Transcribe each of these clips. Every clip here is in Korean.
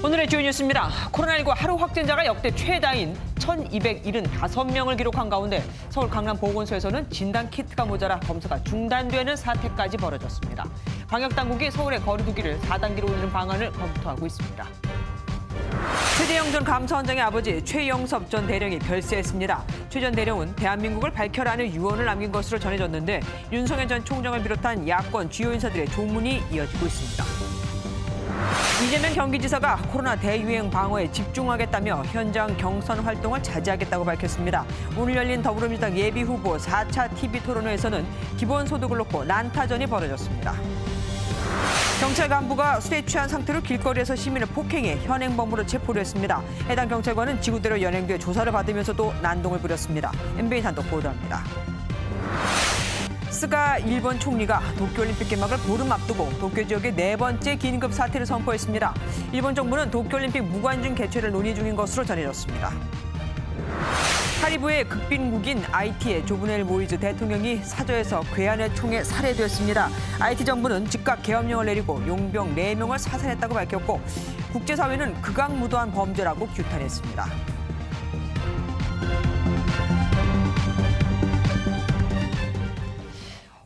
오늘의 주요 뉴스입니다. 코로나19 하루 확진자가 역대 최다인 1,275명을 기록한 가운데 서울 강남보건소에서는 진단키트가 모자라 검사가 중단되는 사태까지 벌어졌습니다. 방역당국이 서울의 거리두기를 4단계로 올리는 방안을 검토하고 있습니다. 최재형 전 감사원장의 아버지 최영섭 전 대령이 별세했습니다. 최 전 대령은 대한민국을 밝혀라는 유언을 남긴 것으로 전해졌는데 윤석열 전 총장을 비롯한 야권 주요 인사들의 조문이 이어지고 있습니다. 이재명 경기지사가 코로나 대유행 방어에 집중하겠다며 현장 경선 활동을 자제하겠다고 밝혔습니다. 오늘 열린 더불어민주당 예비후보 4차 TV토론회에서는 기본소득을 놓고 난타전이 벌어졌습니다. 경찰 간부가 술에 취한 상태로 길거리에서 시민을 폭행해 현행범으로 체포를 했습니다. 해당 경찰관은 지구대로 연행돼 조사를 받으면서도 난동을 부렸습니다. MBN 단독 보도합니다. 스가 일본 총리가 도쿄올림픽 개막을 보름 앞두고 도쿄 지역의 4번째 긴급 사태를 선포했습니다. 일본 정부는 도쿄올림픽 무관중 개최를 논의 중인 것으로 전해졌습니다. 카리브해 극빈국인 아이티의 조브넬 모이즈 대통령이 사저에서 괴한의 총에 살해되었습니다. 아이티 정부는 즉각 계엄령을 내리고 용병 4명을 사살했다고 밝혔고 국제사회는 극악무도한 범죄라고 규탄했습니다.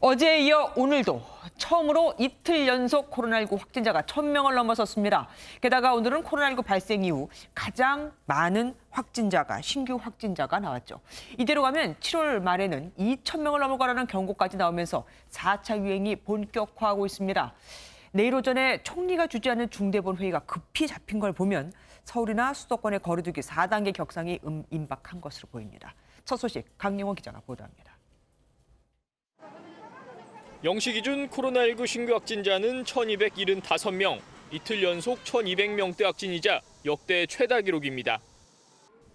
어제에 이어 오늘도 처음으로 이틀 연속 코로나19 확진자가 1,000명을 넘어섰습니다. 게다가 오늘은 코로나19 발생 이후 가장 많은 신규 확진자가 나왔죠. 이대로 가면 7월 말에는 2,000명을 넘어가라는 경고까지 나오면서 4차 유행이 본격화하고 있습니다. 내일 오전에 총리가 주재하는 중대본 회의가 급히 잡힌 걸 보면 서울이나 수도권의 거리두기 4단계 격상이 임박한 것으로 보입니다. 첫 소식 강영호 기자가 보도합니다. 0시 기준 코로나19 신규 확진자는 1,275명, 이틀 연속 1,200명대 확진이자 역대 최다 기록입니다.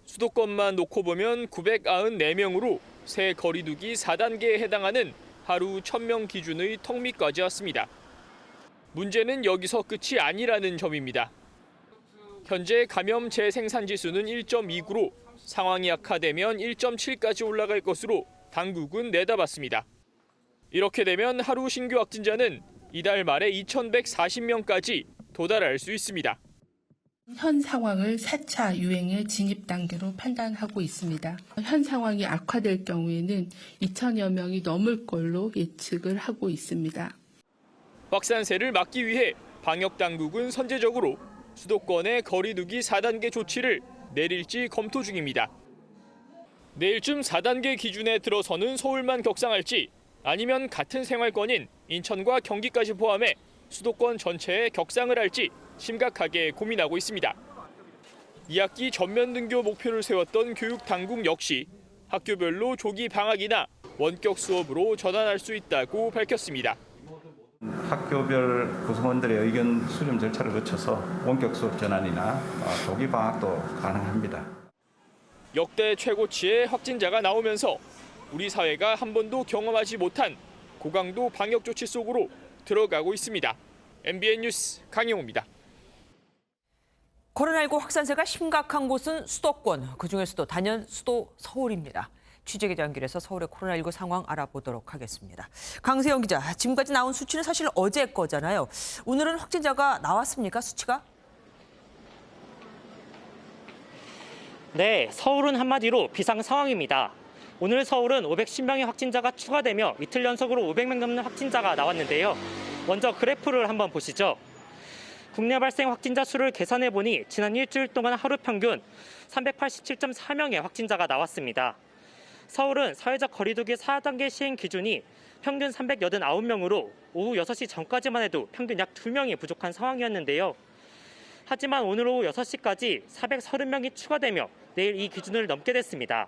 수도권만 놓고 보면 994명으로 새 거리두기 4단계에 해당하는 하루 1,000명 기준의 턱 밑까지 왔습니다. 문제는 여기서 끝이 아니라는 점입니다. 현재 감염 재생산 지수는 1.29로 상황이 악화되면 1.7까지 올라갈 것으로 당국은 내다봤습니다. 이렇게 되면 하루 신규 확진자는 이달 말에 2,140명까지 도달할 수 있습니다. 현 상황을 4차 유행의 진입 단계로 판단하고 있습니다. 현 상황이 악화될 경우에는 2,000여 명이 넘을 걸로 예측을 하고 있습니다. 확산세를 막기 위해 방역당국은 선제적으로 수도권의 거리두기 4단계 조치를 내릴지 검토 중입니다. 내일쯤 4단계 기준에 들어서는 서울만 격상할지 아니면 같은 생활권인 인천과 경기까지 포함해 수도권 전체에 격상을 할지 심각하게 고민하고 있습니다. 2학기 전면 등교 목표를 세웠던 교육당국 역시 학교별로 조기 방학이나 원격 수업으로 전환할 수 있다고 밝혔습니다. 학교별 구성원들의 의견 수렴 절차를 거쳐서 원격 수업 전환이나 조기 방학도 가능합니다. 역대 최고치의 확진자가 나오면서 우리 사회가 한 번도 경험하지 못한 고강도 방역 조치 속으로 들어가고 있습니다. MBN 뉴스 강영호입니다. 코로나19 확산세가 심각한 곳은 수도권, 그중에서도 단연 수도 서울입니다. 취재기자 연결해서 서울의 코로나19 상황 알아보도록 하겠습니다. 강세영 기자, 지금까지 나온 수치는 사실 어제 거잖아요. 오늘은 확진자가 나왔습니까, 수치가? 네, 서울은 한마디로 비상 상황입니다. 오늘 서울은 510명의 확진자가 추가되며 이틀 연속으로 500명 넘는 확진자가 나왔는데요. 먼저 그래프를 한번 보시죠. 국내 발생 확진자 수를 계산해보니 지난 일주일 동안 하루 평균 387.4명의 확진자가 나왔습니다. 서울은 사회적 거리두기 4단계 시행 기준이 평균 389명으로 오후 6시 전까지만 해도 평균 약 2명이 부족한 상황이었는데요. 하지만 오늘 오후 6시까지 430명이 추가되며 내일 이 기준을 넘게 됐습니다.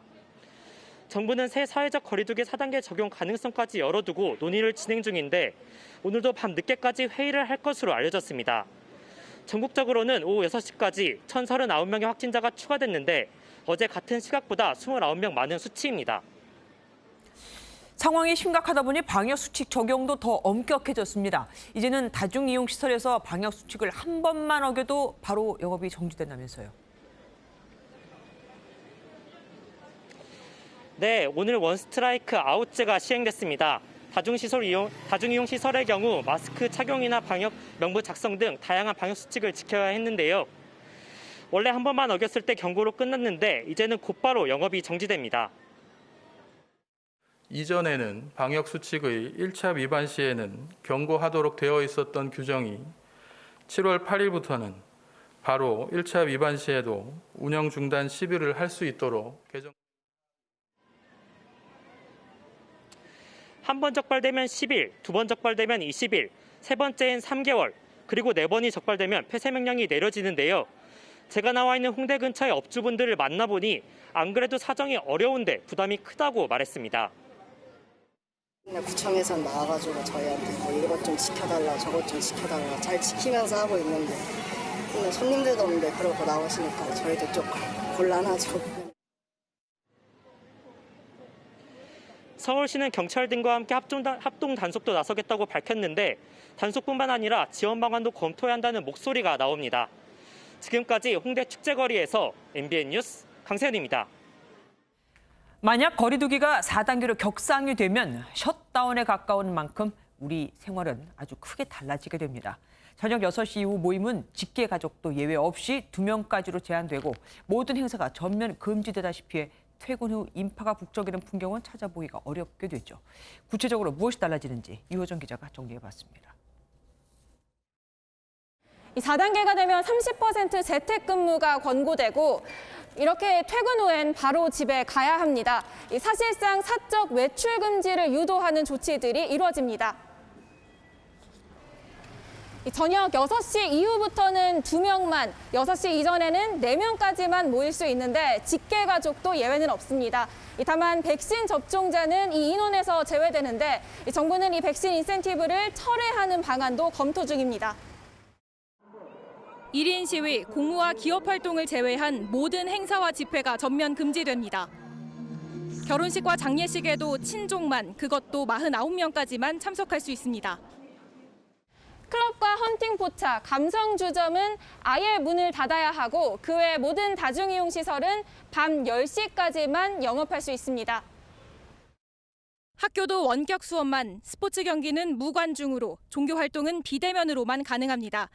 정부는 새 사회적 거리두기 4단계 적용 가능성까지 열어두고 논의를 진행 중인데 오늘도 밤 늦게까지 회의를 할 것으로 알려졌습니다. 전국적으로는 오후 6시까지 1,039명의 확진자가 추가됐는데 어제 같은 시각보다 29명 많은 수치입니다. 상황이 심각하다 보니 방역수칙 적용도 더 엄격해졌습니다. 이제는 다중이용시설에서 방역수칙을 한 번만 어겨도 바로 영업이 정지된다면서요. 네, 오늘 원스트라이크 아웃제가 시행됐습니다. 다중이용 시설의 경우 마스크 착용이나 방역 명부 작성 등 다양한 방역 수칙을 지켜야 했는데요. 원래 한 번만 어겼을 때 경고로 끝났는데 이제는 곧바로 영업이 정지됩니다. 이전에는 방역수칙의 1차 위반 시에는 경고하도록 되어 있었던 규정이 7월 8일부터는 바로 1차 위반 시에도 운영 중단 시비를 할 수 있도록 개정. 한 번 적발되면 10일, 두 번 적발되면 20일, 세 번째엔 3개월, 그리고 네 번이 적발되면 폐쇄 명령이 내려지는데요. 제가 나와 있는 홍대 근처의 업주분들을 만나보니 안 그래도 사정이 어려운데 부담이 크다고 말했습니다. 구청에서 나와가지고 저희한테 뭐 이것 좀 지켜달라 저것 좀 지켜달라 잘 지키면서 하고 있는데 근데 손님들도 없는데 그러고 나오시니까 저희도 좀 곤란하죠. 서울시는 경찰 등과 함께 합동 단속도 나서겠다고 밝혔는데 단속뿐만 아니라 지원 방안도 검토해야 한다는 목소리가 나옵니다. 지금까지 홍대 축제거리에서 MBN 뉴스 강세현입니다. 만약 거리두기가 4단계로 격상이되면 셧다운에 가까운 만큼 우리 생활은 아주 크게 달라지게 됩니다. 저녁 6시 이후 모임은 직계 가족도 예외 없이 2명까지로 제한되고 모든 행사가 전면 금지되다시피 해 퇴근 후 인파가 북적이는 풍경은 찾아보기가 어렵게 됐죠. 구체적으로 무엇이 달라지는지 유호정 기자가 정리해봤습니다. 4단계가 되면 30% 재택근무가 권고되고 이렇게 퇴근 후엔 바로 집에 가야 합니다. 사실상 사적 외출 금지를 유도하는 조치들이 이루어집니다. 저녁 6시 이후부터는 2명만, 6시 이전에는 4명까지만 모일 수 있는데 직계 가족도 예외는 없습니다. 다만 백신 접종자는 이 인원에서 제외되는데 정부는 이 백신 인센티브를 철회하는 방안도 검토 중입니다. 1인 시위, 공무와 기업 활동을 제외한 모든 행사와 집회가 전면 금지됩니다. 결혼식과 장례식에도 친족만, 그것도 49명까지만 참석할 수 있습니다. 클럽과 헌팅 포차, 감성 주점은 아예 문을 닫아야 하고 그 외 모든 다중이용 시설은 밤 10시까지만 영업할 수 있습니다. 학교도 원격 수업만, 스포츠 경기는 무관중으로, 종교 활동은 비대면으로만 가능합니다.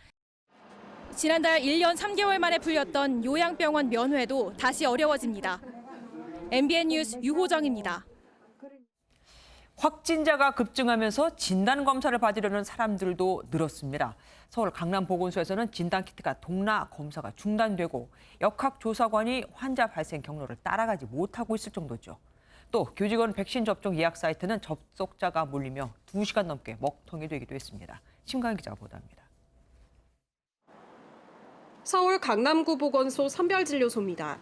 지난달 1년 3개월 만에 풀렸던 요양병원 면회도 다시 어려워집니다. MBN 뉴스 유호정입니다. 확진자가 급증하면서 진단검사를 받으려는 사람들도 늘었습니다. 서울 강남보건소에서는 진단키트가 동라 검사가 중단되고 역학조사관이 환자 발생 경로를 따라가지 못하고 있을 정도죠. 또 교직원 백신 접종 예약 사이트는 접속자가 몰리며 2시간 넘게 먹통이 되기도 했습니다. 심가연 기자가 보도합니다. 서울 강남구 보건소 선별진료소입니다.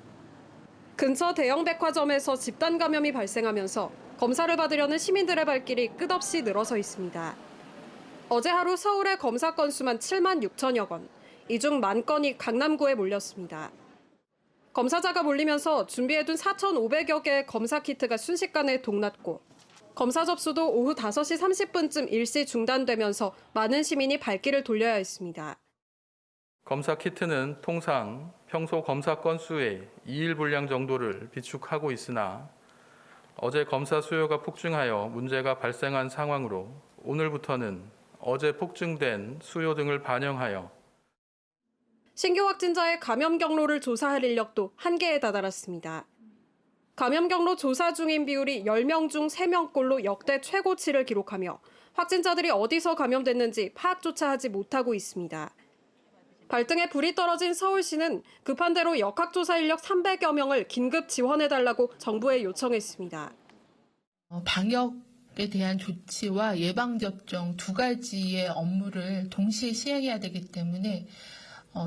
근처 대형 백화점에서 집단 감염이 발생하면서 검사를 받으려는 시민들의 발길이 끝없이 늘어서 있습니다. 어제 하루 서울의 검사 건수만 7만 6천여 건, 이 중 1만 건이 강남구에 몰렸습니다. 검사자가 몰리면서 준비해둔 4,500여 개의 검사 키트가 순식간에 동났고 검사 접수도 오후 5시 30분쯤 일시 중단되면서 많은 시민이 발길을 돌려야 했습니다. 검사 키트는 통상 평소 검사 건수의 2일 분량 정도를 비축하고 있으나 어제 검사 수요가 폭증하여 문제가 발생한 상황으로 오늘부터는 어제 폭증된 수요 등을 반영하여 신규 확진자의 감염 경로를 조사할 인력도 한계에 다다랐습니다. 감염 경로 조사 중인 비율이 10명 중 3명꼴로 역대 최고치를 기록하며 확진자들이 어디서 감염됐는지 파악조차 하지 못하고 있습니다. 발등에 불이 떨어진 서울시는 급한 대로 역학조사 인력 300여 명을 긴급 지원해달라고 정부에 요청했습니다. 방역에 대한 조치와 예방접종 두 가지의 업무를 동시에 시행해야 되기 때문에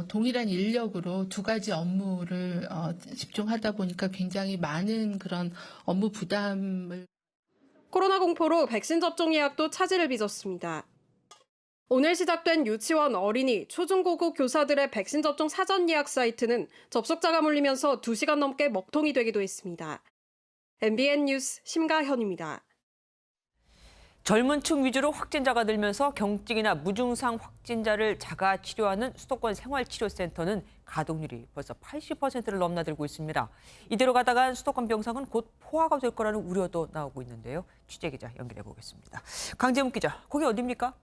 동일한 인력으로 두 가지 업무를 집중하다 보니까 굉장히 많은 그런 업무 부담을. 코로나 공포로 백신 접종 예약도 차질을 빚었습니다. 오늘 시작된 유치원, 어린이, 초중고고 교사들의 백신 접종 사전 예약 사이트는 접속자가 몰리면서 2시간 넘게 먹통이 되기도 했습니다. MBN 뉴스 심가현입니다. 젊은 층 위주로 확진자가 늘면서 경증이나 무증상 확진자를 자가 치료하는 수도권 생활치료센터는 가동률이 벌써 80%를 넘나들고 있습니다. 이대로 가다간 수도권 병상은 곧 포화가 될 거라는 우려도 나오고 있는데요. 취재기자 연결해 보겠습니다. 강재문 기자, 거기 어디입니까?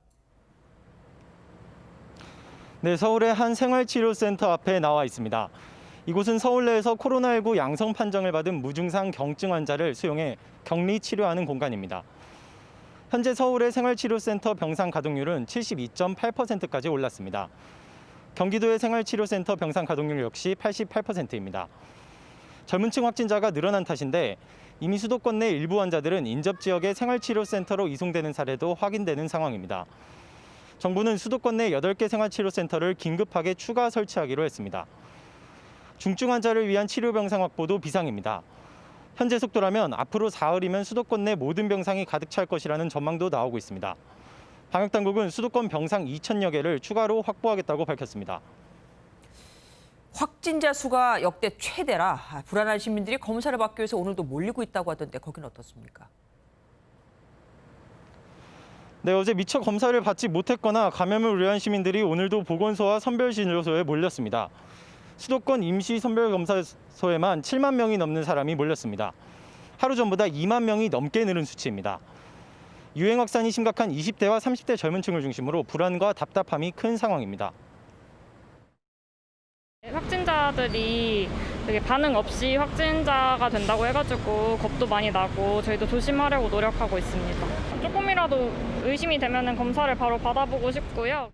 네, 서울의 한 생활치료센터 앞에 나와 있습니다. 이곳은 서울 내에서 코로나19 양성 판정을 받은 무증상 경증 환자를 수용해 격리 치료하는 공간입니다. 현재 서울의 생활치료센터 병상 가동률은 72.8%까지 올랐습니다. 경기도의 생활치료센터 병상 가동률 역시 88%입니다. 젊은 층 확진자가 늘어난 탓인데 이미 수도권 내 일부 환자들은 인접 지역의 생활치료센터로 이송되는 사례도 확인되는 상황입니다. 정부는 수도권 내 8개 생활치료센터를 긴급하게 추가 설치하기로 했습니다. 중증 환자를 위한 치료 병상 확보도 비상입니다. 현재 속도라면 앞으로 사흘이면 수도권 내 모든 병상이 가득 찰 것이라는 전망도 나오고 있습니다. 방역당국은 수도권 병상 2,000여 개를 추가로 확보하겠다고 밝혔습니다. 확진자 수가 역대 최대라 불안한 시민들이 검사를 받기 위해서 오늘도 몰리고 있다고 하던데 거기는 어떻습니까? 네, 어제 미처 검사를 받지 못했거나 감염을 우려한 시민들이 오늘도 보건소와 선별진료소에 몰렸습니다. 수도권 임시 선별검사소에만 7만 명이 넘는 사람이 몰렸습니다. 하루 전보다 2만 명이 넘게 늘은 수치입니다. 유행 확산이 심각한 20대와 30대 젊은 층을 중심으로 불안과 답답함이 큰 상황입니다. 확진자들이 되게 반응 없이 확진자가 된다고 해가지고 겁도 많이 나고 저희도 조심하려고 노력하고 있습니다. 조금이라도 의심이 되면 검사를 바로 받아보고 싶고요.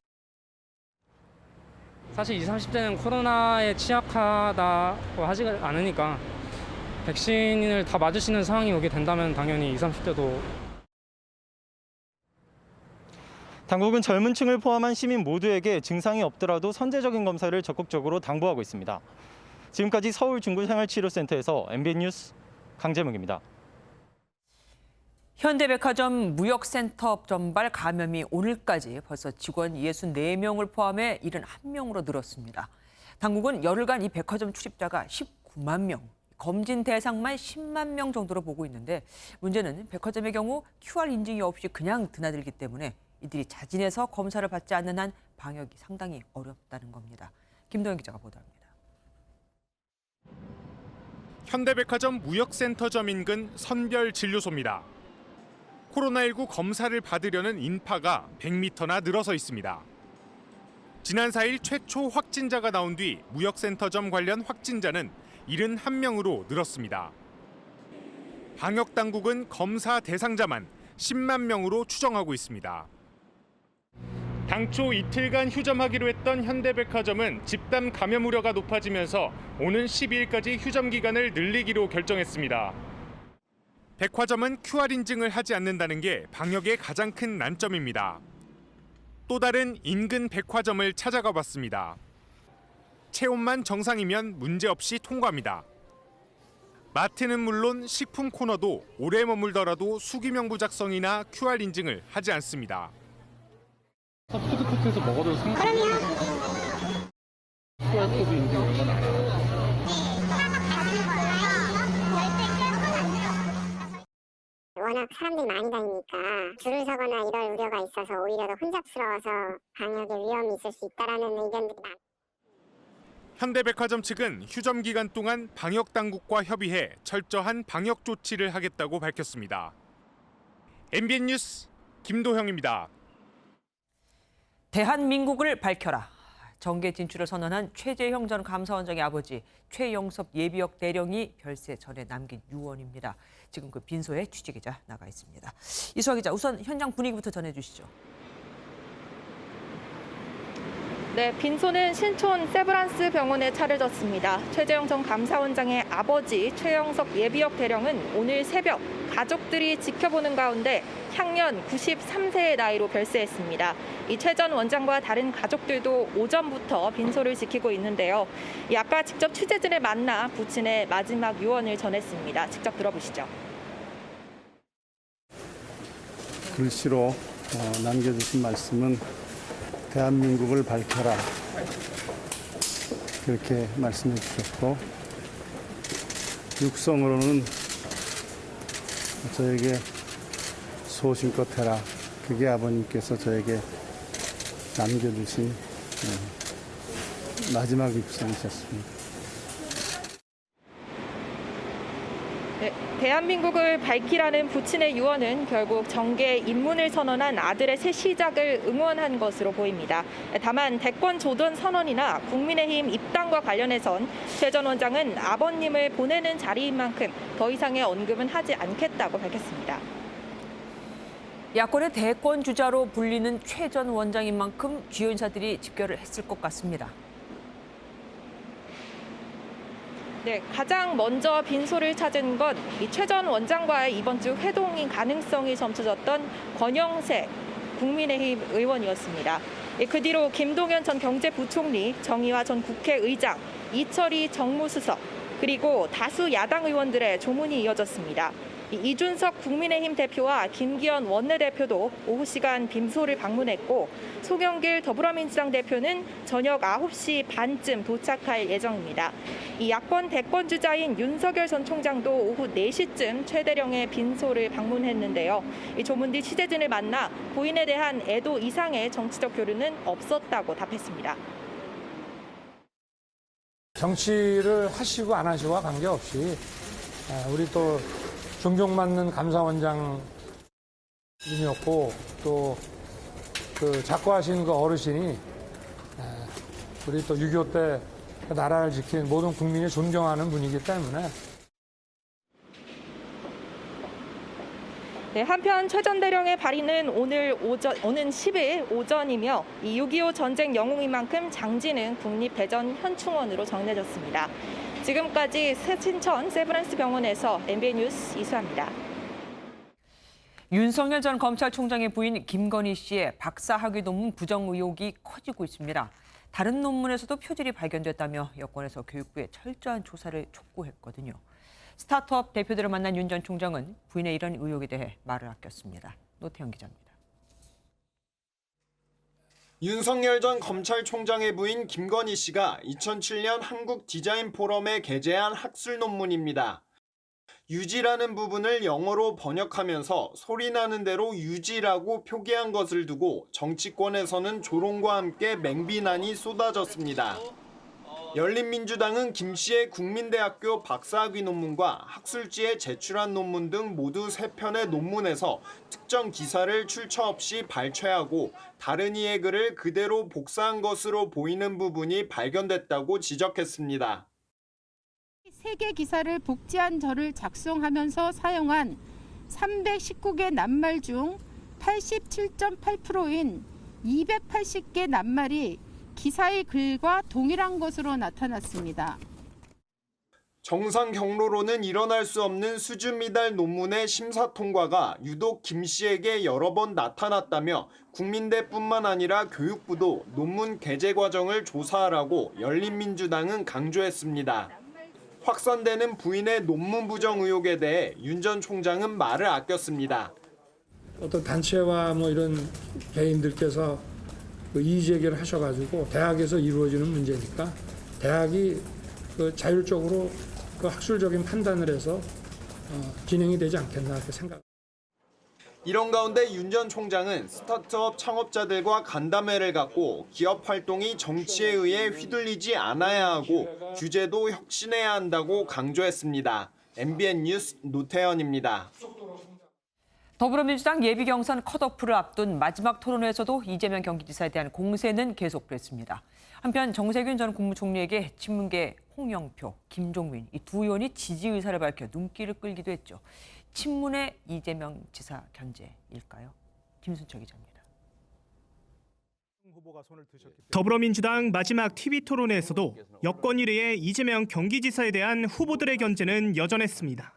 사실 20, 30대는 코로나에 취약하다고 하지 않으니까 백신을 다 맞을 수 있는 상황이 오게 된다면 당연히 20, 30대도. 당국은 젊은 층을 포함한 시민 모두에게 증상이 없더라도 선제적인 검사를 적극적으로 당부하고 있습니다. 지금까지 서울 중구생활치료센터에서 MBN 뉴스 강재묵입니다. 현대백화점 무역센터 전발 감염이 오늘까지 벌써 직원 64명을 포함해 71명으로 늘었습니다. 당국은 열흘간 이 백화점 출입자가 19만 명, 검진 대상만 10만 명 정도로 보고 있는데 문제는 백화점의 경우 QR 인증이 없이 그냥 드나들기 때문에 이들이 자진해서 검사를 받지 않는 한 방역이 상당히 어렵다는 겁니다. 김도영 기자가 보도합니다. 현대백화점 무역센터점 인근 선별진료소입니다. 코로나19 검사를 받으려는 인파가 100m나 늘어서 있습니다. 지난 4일 최초 확진자가 나온 뒤 무역센터점 관련 확진자는 71명으로 늘었습니다. 방역당국은 검사 대상자만 10만 명으로 추정하고 있습니다. 당초 이틀간 휴점하기로 했던 현대백화점은 집단 감염 우려가 높아지면서 오는 12일까지 휴점 기간을 늘리기로 결정했습니다. 백화점은 QR 인증을 하지 않는다는 게 방역의 가장 큰 난점입니다. 또 다른 인근 백화점을 찾아가 봤습니다. 체온만 정상이면 문제없이 통과합니다. 마트는 물론 식품 코너도 오래 머물더라도 수기명부 작성이나 QR 인증을 하지 않습니다. 푸드코트에서 먹어도 상관없어요. QR코드 인증 이건 안 해요. 워낙 사람들이 많이 다니니까 줄을 서거나 이럴 우려가 있어서 오히려 더 혼잡스러워서 방역에 위험이 있을 수 있다라는 의견들이 많아요. 현대백화점 측은 휴점 기간 동안 방역당국과 협의해 철저한 방역 조치를 하겠다고 밝혔습니다. MBN 뉴스 김도형입니다. 대한민국을 밝혀라. 정계 진출을 선언한 최재형 전 감사원장의 아버지 최영섭 예비역 대령이 별세 전에 남긴 유언입니다. 지금 그 빈소에 취재기자 나가 있습니다. 이수아 기자, 우선 현장 분위기부터 전해주시죠. 네, 빈소는 신촌 세브란스 병원에 차려졌습니다. 최재형 전 감사원장의 아버지 최영섭 예비역 대령은 오늘 새벽 가족들이 지켜보는 가운데 향년 93세의 나이로 별세했습니다. 이 최 전 원장과 다른 가족들도 오전부터 빈소를 지키고 있는데요. 아까 직접 취재진을 만나 부친의 마지막 유언을 전했습니다. 직접 들어보시죠. 글씨로 남겨주신 말씀은 대한민국을 밝혀라, 그렇게 말씀해 주셨고, 육성으로는 저에게 소신껏 해라, 그게 아버님께서 저에게 남겨주신 마지막 육성이셨습니다. 네, 대한민국을 밝히라는 부친의 유언은 결국 정계에 입문을 선언한 아들의 새 시작을 응원한 것으로 보입니다. 다만 대권 조던 선언이나 국민의힘 입당과 관련해선 최 전 원장은 아버님을 보내는 자리인 만큼 더 이상의 언급은 하지 않겠다고 밝혔습니다. 야권의 대권 주자로 불리는 최 전 원장인 만큼 주요 인사들이 집결을 했을 것 같습니다. 네, 가장 먼저 빈소를 찾은 건 이 최 전 원장과의 이번 주 회동인 가능성이 점쳐졌던 권영세 국민의힘 의원이었습니다. 그 뒤로 김동연 전 경제부총리, 정의화 전 국회의장, 이철희 정무수석, 그리고 다수 야당 의원들의 조문이 이어졌습니다. 이준석 국민의힘 대표와 김기현 원내대표도 오후 시간 빈소를 방문했고 송영길 더불어민주당 대표는 저녁 9시 반쯤 도착할 예정입니다. 이 야권 대권 주자인 윤석열 전 총장도 오후 4시쯤 최대령의 빈소를 방문했는데요. 이 조문 뒤 취재진을 만나 고인에 대한 애도 이상의 정치적 교류는 없었다고 답했습니다. 정치를 하시고 안 하시고와 관계없이 우리 또 존경받는 감사원장님이었고 또 그 작고하신 그 어르신이 우리 또 6.25 때 나라를 지킨 모든 국민이 존경하는 분이기 때문에. 네, 한편 최 전 대령의 발의는 오는 10일 오전이며 이 6.25 전쟁 영웅인 만큼 장지는 국립대전 현충원으로 정해졌습니다. 지금까지 신천 세브란스 병원에서 MBN 뉴스 이수아입니다. 윤석열 전 검찰총장의 부인 김건희 씨의 박사학위 논문 부정 의혹이 커지고 있습니다. 다른 논문에서도 표절이 발견됐다며 여권에서 교육부에 철저한 조사를 촉구했거든요. 스타트업 대표들을 만난 윤 전 총장은 부인의 이런 의혹에 대해 말을 아꼈습니다. 노태영 기자입니다. 윤석열 전 검찰총장의 부인 김건희 씨가 2007년 한국 디자인 포럼에 게재한 학술 논문입니다. 유지라는 부분을 영어로 번역하면서 소리나는 대로 유지라고 표기한 것을 두고 정치권에서는 조롱과 함께 맹비난이 쏟아졌습니다. 열린민주당은 김 씨의 국민대학교 박사학위 논문과 학술지에 제출한 논문 등 모두 3편의 논문에서 특정 기사를 출처 없이 발췌하고 다른 이의 글을 그대로 복사한 것으로 보이는 부분이 발견됐다고 지적했습니다. 3개 기사를 복제한 저를 작성하면서 사용한 319개 낱말 중 87.8%인 280개 낱말이 기사의 글과 동일한 것으로 나타났습니다. 정상 경로로는 일어날 수 없는 수준 미달 논문의 심사 통과가 유독 김 씨에게 여러 번 나타났다며 국민대뿐만 아니라 교육부도 논문 게재 과정을 조사하라고 열린민주당은 강조했습니다. 확산되는 부인의 논문 부정 의혹에 대해 윤 전 총장은 말을 아꼈습니다. 어떤 단체와 이런 개인들께서 이의 제기를 하셔가지고 대학에서 이루어지는 문제니까 대학이 자율적으로 학술적인 판단을 해서 진행이 되지 않겠나 그렇게 생각합니다. 이런 가운데 윤 전 총장은 스타트업 창업자들과 간담회를 갖고 기업 활동이 정치에 의해 휘둘리지 않아야 하고 규제도 혁신해야 한다고 강조했습니다. MBN 뉴스 노태현입니다. 더불어민주당 예비경선 컷오프를 앞둔 마지막 토론회에서도 이재명 경기지사에 대한 공세는 계속됐습니다. 한편 정세균 전 국무총리에게 친문계 홍영표, 김종민 이 두 의원이 지지 의사를 밝혀 눈길을 끌기도 했죠. 친문의 이재명 지사 견제일까요? 김순철 기자입니다. 더불어민주당 마지막 TV 토론회에서도 여권 1위의 이재명 경기지사에 대한 후보들의 견제는 여전했습니다.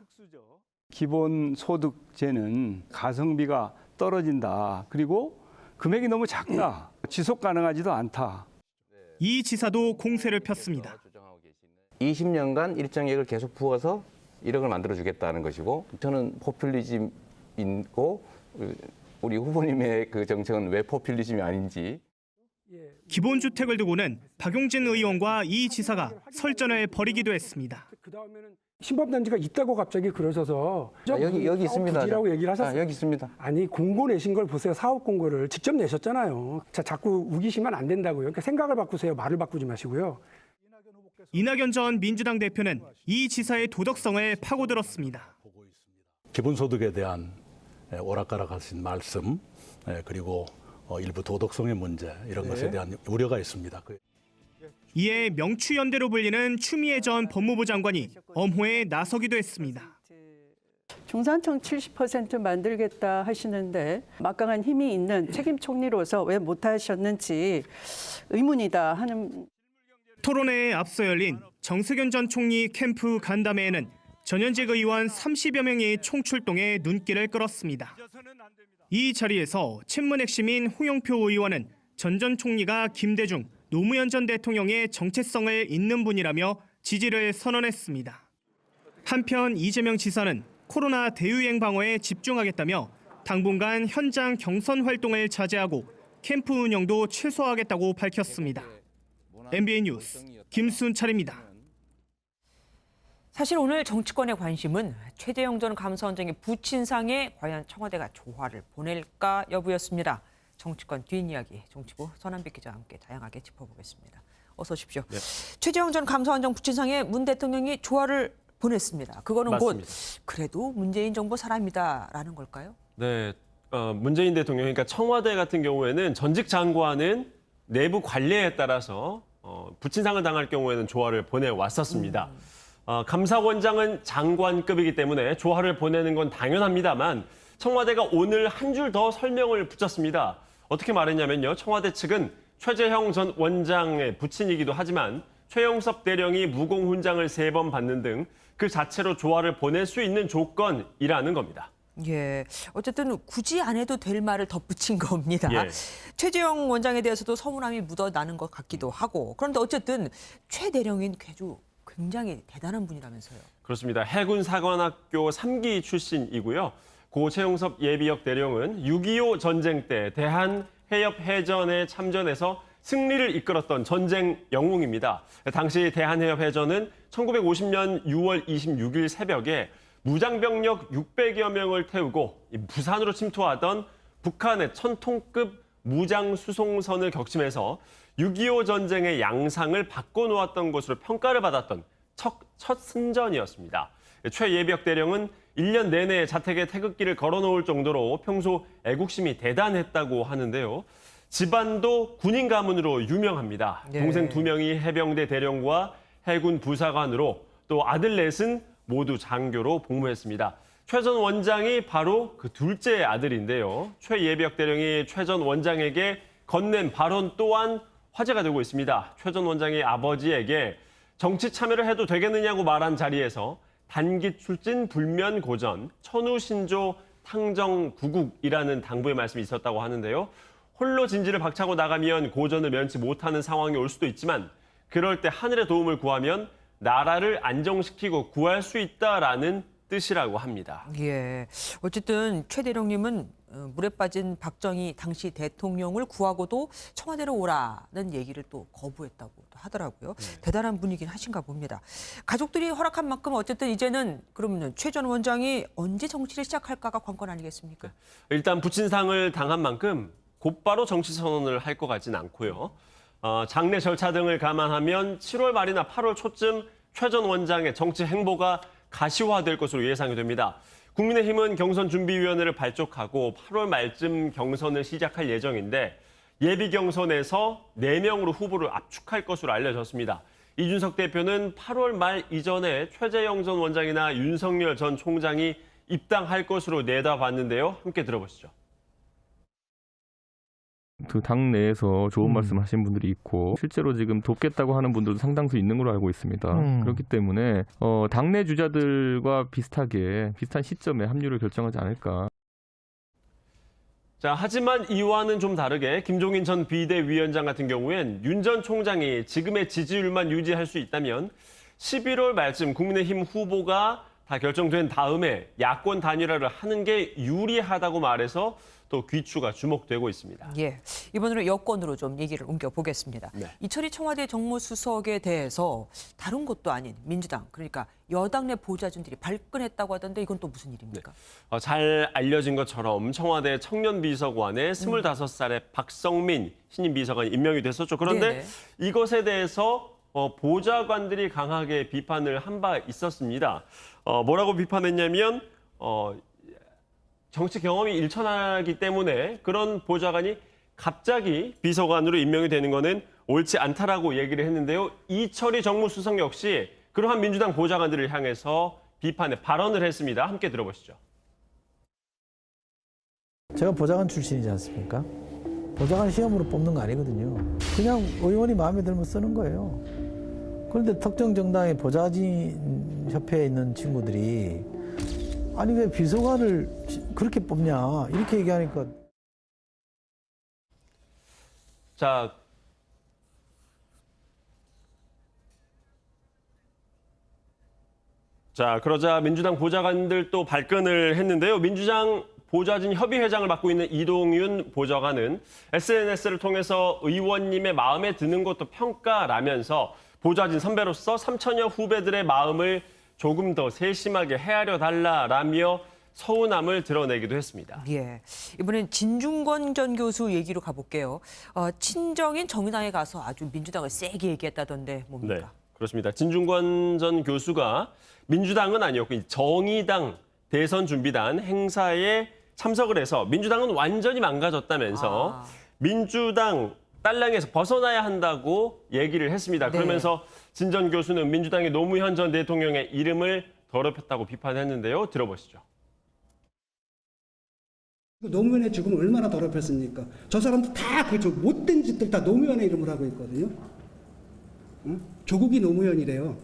기본소득제는 가성비가 떨어진다. 그리고 금액이 너무 작다. 지속 가능하지도 않다. 이 지사도 공세를 폈습니다. 20년간 일정액을 계속 부어서 1억을 만들어주겠다는 것이고 저는 포퓰리즘이고 우리 후보님의 그 정책은 왜 포퓰리즘이 아닌지. 기본주택을 두고는 박용진 의원과 이 지사가 설전을 벌이기도 했습니다. 신법단지가 있다고 갑자기 그러셔서 여기 있습니다. 부지라고 얘기를 하셨어요. 여기 있습니다. 아니 공고 내신 걸 보세요. 사업 공고를 직접 내셨잖아요. 자꾸 우기시면 안 된다고요. 그러니까 생각을 바꾸세요. 말을 바꾸지 마시고요. 이낙연 전 민주당 대표는 이 지사의 도덕성을 파고들었습니다. 기본소득에 대한 오락가락하신 말씀, 그리고 일부 도덕성의 문제 이런 것에 대한 우려가 있습니다. 이에 명추연대로 불리는 추미애 전 법무부 장관이 엄호에 나서기도 했습니다. 중산층 70% 만들겠다 하시는데 막강한 힘이 있는 책임 총리로서 왜 못하셨는지 의문이다 하는. 토론회에 앞서 열린 정세균 전 총리 캠프 간담회에는 전현직 의원 30여 명이 총출동해 눈길을 끌었습니다. 이 자리에서 친문 핵심인 홍영표 의원은 전 총리가 김대중, 노무현 전 대통령의 정체성을 잇는 분이라며 지지를 선언했습니다. 한편 이재명 지사는 코로나 대유행 방어에 집중하겠다며 당분간 현장 경선 활동을 자제하고 캠프 운영도 최소화하겠다고 밝혔습니다. MBN 뉴스 김순철입니다. 사실 오늘 정치권의 관심은 최재형 전 감사원장의 부친상에 과연 청와대가 조화를 보낼까 여부였습니다. 정치권 뒷이야기 정치부 전한빛 기자와 함께 다양하게 짚어보겠습니다. 어서 오십시오. 네. 최재형 전 감사원장 부친상에 문 대통령이 조화를 보냈습니다. 그거는 맞습니다. 곧 그래도 문재인 정부 사람이다라는 걸까요? 네, 문재인 대통령, 그러니까 청와대 같은 경우에는 전직 장관은 내부 관례에 따라서 부친상을 당할 경우에는 조화를 보내왔었습니다. 감사원장은 장관급이기 때문에 조화를 보내는 건 당연합니다만 청와대가 오늘 한 줄 더 설명을 붙였습니다. 어떻게 말했냐면요. 청와대 측은 최재형 전 원장의 부친이기도 하지만 최영섭 대령이 무공훈장을 3번 받는 등 그 자체로 조화를 보낼 수 있는 조건이라는 겁니다. 예, 어쨌든 굳이 안 해도 될 말을 덧붙인 겁니다. 예. 최재형 원장에 대해서도 서운함이 묻어나는 것 같기도 하고 그런데 어쨌든 최 대령인 궤주 굉장히 대단한 분이라면서요. 그렇습니다. 해군사관학교 3기 출신이고요. 고 최용섭 예비역 대령은 6.25 전쟁 때 대한해협해전에 참전해서 승리를 이끌었던 전쟁 영웅입니다. 당시 대한해협해전은 1950년 6월 26일 새벽에 무장병력 600여 명을 태우고 부산으로 침투하던 북한의 1000톤급 무장수송선을 격침해서 6.25 전쟁의 양상을 바꿔놓았던 것으로 평가를 받았던 첫 승전이었습니다. 최 예비역 대령은 1년 내내 자택에 태극기를 걸어놓을 정도로 평소 애국심이 대단했다고 하는데요. 집안도 군인 가문으로 유명합니다. 네. 동생 2명이 해병대 대령과 해군 부사관으로 또 아들 넷은 모두 장교로 복무했습니다. 최 전 원장이 바로 그 둘째 아들인데요. 최 예비역 대령이 최 전 원장에게 건넨 발언 또한 화제가 되고 있습니다. 최 전 원장이 아버지에게 정치 참여를 해도 되겠느냐고 말한 자리에서 단기 출진 불면 고전, 천우신조 탕정구국이라는 당부의 말씀이 있었다고 하는데요. 홀로 진지를 박차고 나가면 고전을 면치 못하는 상황이 올 수도 있지만 그럴 때 하늘의 도움을 구하면 나라를 안정시키고 구할 수 있다라는 뜻이라고 합니다. 예, 어쨌든 최 대령님은 물에 빠진 박정희 당시 대통령을 구하고도 청와대로 오라는 얘기를 또 거부했다고 하더라고요. 네. 대단한 분이긴 하신가 봅니다. 가족들이 허락한 만큼 어쨌든 이제는 그러면 최 전 원장이 언제 정치를 시작할까가 관건 아니겠습니까? 일단 부친상을 당한 만큼 곧바로 정치 선언을 할 것 같진 않고요. 장례 절차 등을 감안하면 7월 말이나 8월 초쯤 최 전 원장의 정치 행보가 가시화될 것으로 예상이 됩니다. 국민의힘은 경선준비위원회를 발족하고 8월 말쯤 경선을 시작할 예정인데 예비 경선에서 4명으로 후보를 압축할 것으로 알려졌습니다. 이준석 대표는 8월 말 이전에 최재형 전 원장이나 윤석열 전 총장이 입당할 것으로 내다봤는데요. 함께 들어보시죠. 그 당 내에서 좋은 말씀 하신 분들이 있고 실제로 지금 돕겠다고 하는 분들도 상당수 있는 걸로 알고 있습니다. 그렇기 때문에 당내 주자들과 비슷한 시점에 합류를 결정하지 않을까. 자, 하지만 이와는 좀 다르게 김종인 전 비대위원장 같은 경우엔 윤 전 총장이 지금의 지지율만 유지할 수 있다면 11월 말쯤 국민의힘 후보가 다 결정된 다음에 야권 단일화를 하는 게 유리하다고 말해서 또 귀추가 주목되고 있습니다. 예, 이번으로 여권으로 좀 얘기를 옮겨보겠습니다. 네. 이철희 청와대 정무수석에 대해서 다른 것도 아닌 민주당, 그러니까 여당 내 보좌진들이 발끈했다고 하던데 이건 또 무슨 일입니까? 네. 잘 알려진 것처럼 청와대 청년비서관에 25살의 박성민 신임 비서관이 임명이 됐었죠. 그런데 이것에 대해서 보좌관들이 강하게 비판을 한 바 있었습니다. 뭐라고 비판했냐면 정치 경험이 일천하기 때문에 그런 보좌관이 갑자기 비서관으로 임명이 되는 것은 옳지 않다라고 얘기를 했는데요. 이철희 정무수석 역시 그러한 민주당 보좌관들을 향해서 비판의 발언을 했습니다. 함께 들어보시죠. 제가 보좌관 출신이지 않습니까? 보좌관 시험으로 뽑는 거 아니거든요. 그냥 의원이 마음에 들면 쓰는 거예요. 그런데 특정 정당의 보좌진 협회에 있는 친구들이 아니 왜 비서관을 그렇게 뽑냐 이렇게 얘기하니까 자, 그러자 민주당 보좌관들 또 발끈을 했는데요. 민주당 보좌진 협의회장을 맡고 있는 이동윤 보좌관은 SNS를 통해서 의원님의 마음에 드는 것도 평가라면서 보좌진 선배로서 3천여 후배들의 마음을 조금 더 세심하게 헤아려 달라라며 서운함을 드러내기도 했습니다. 예, 이번엔 진중권 전 교수 얘기로 가볼게요. 친정인 정의당에 가서 아주 민주당을 세게 얘기했다던데 뭡니까? 네, 그렇습니다. 진중권 전 교수가 민주당은 아니었고 정의당 대선 준비단 행사에 참석을 해서 민주당은 완전히 망가졌다면서 민주당 딸랑에서 벗어나야 한다고 얘기를 했습니다. 그러면서 진 전 교수는 민주당의 노무현 전 대통령의 이름을 더럽혔다고 비판했는데요. 들어보시죠. 노무현의 죽음을 얼마나 더럽혔습니까? 저 사람들 다 그 못된 짓들 다 노무현의 이름을 하고 있거든요. 응? 조국이 노무현이래요.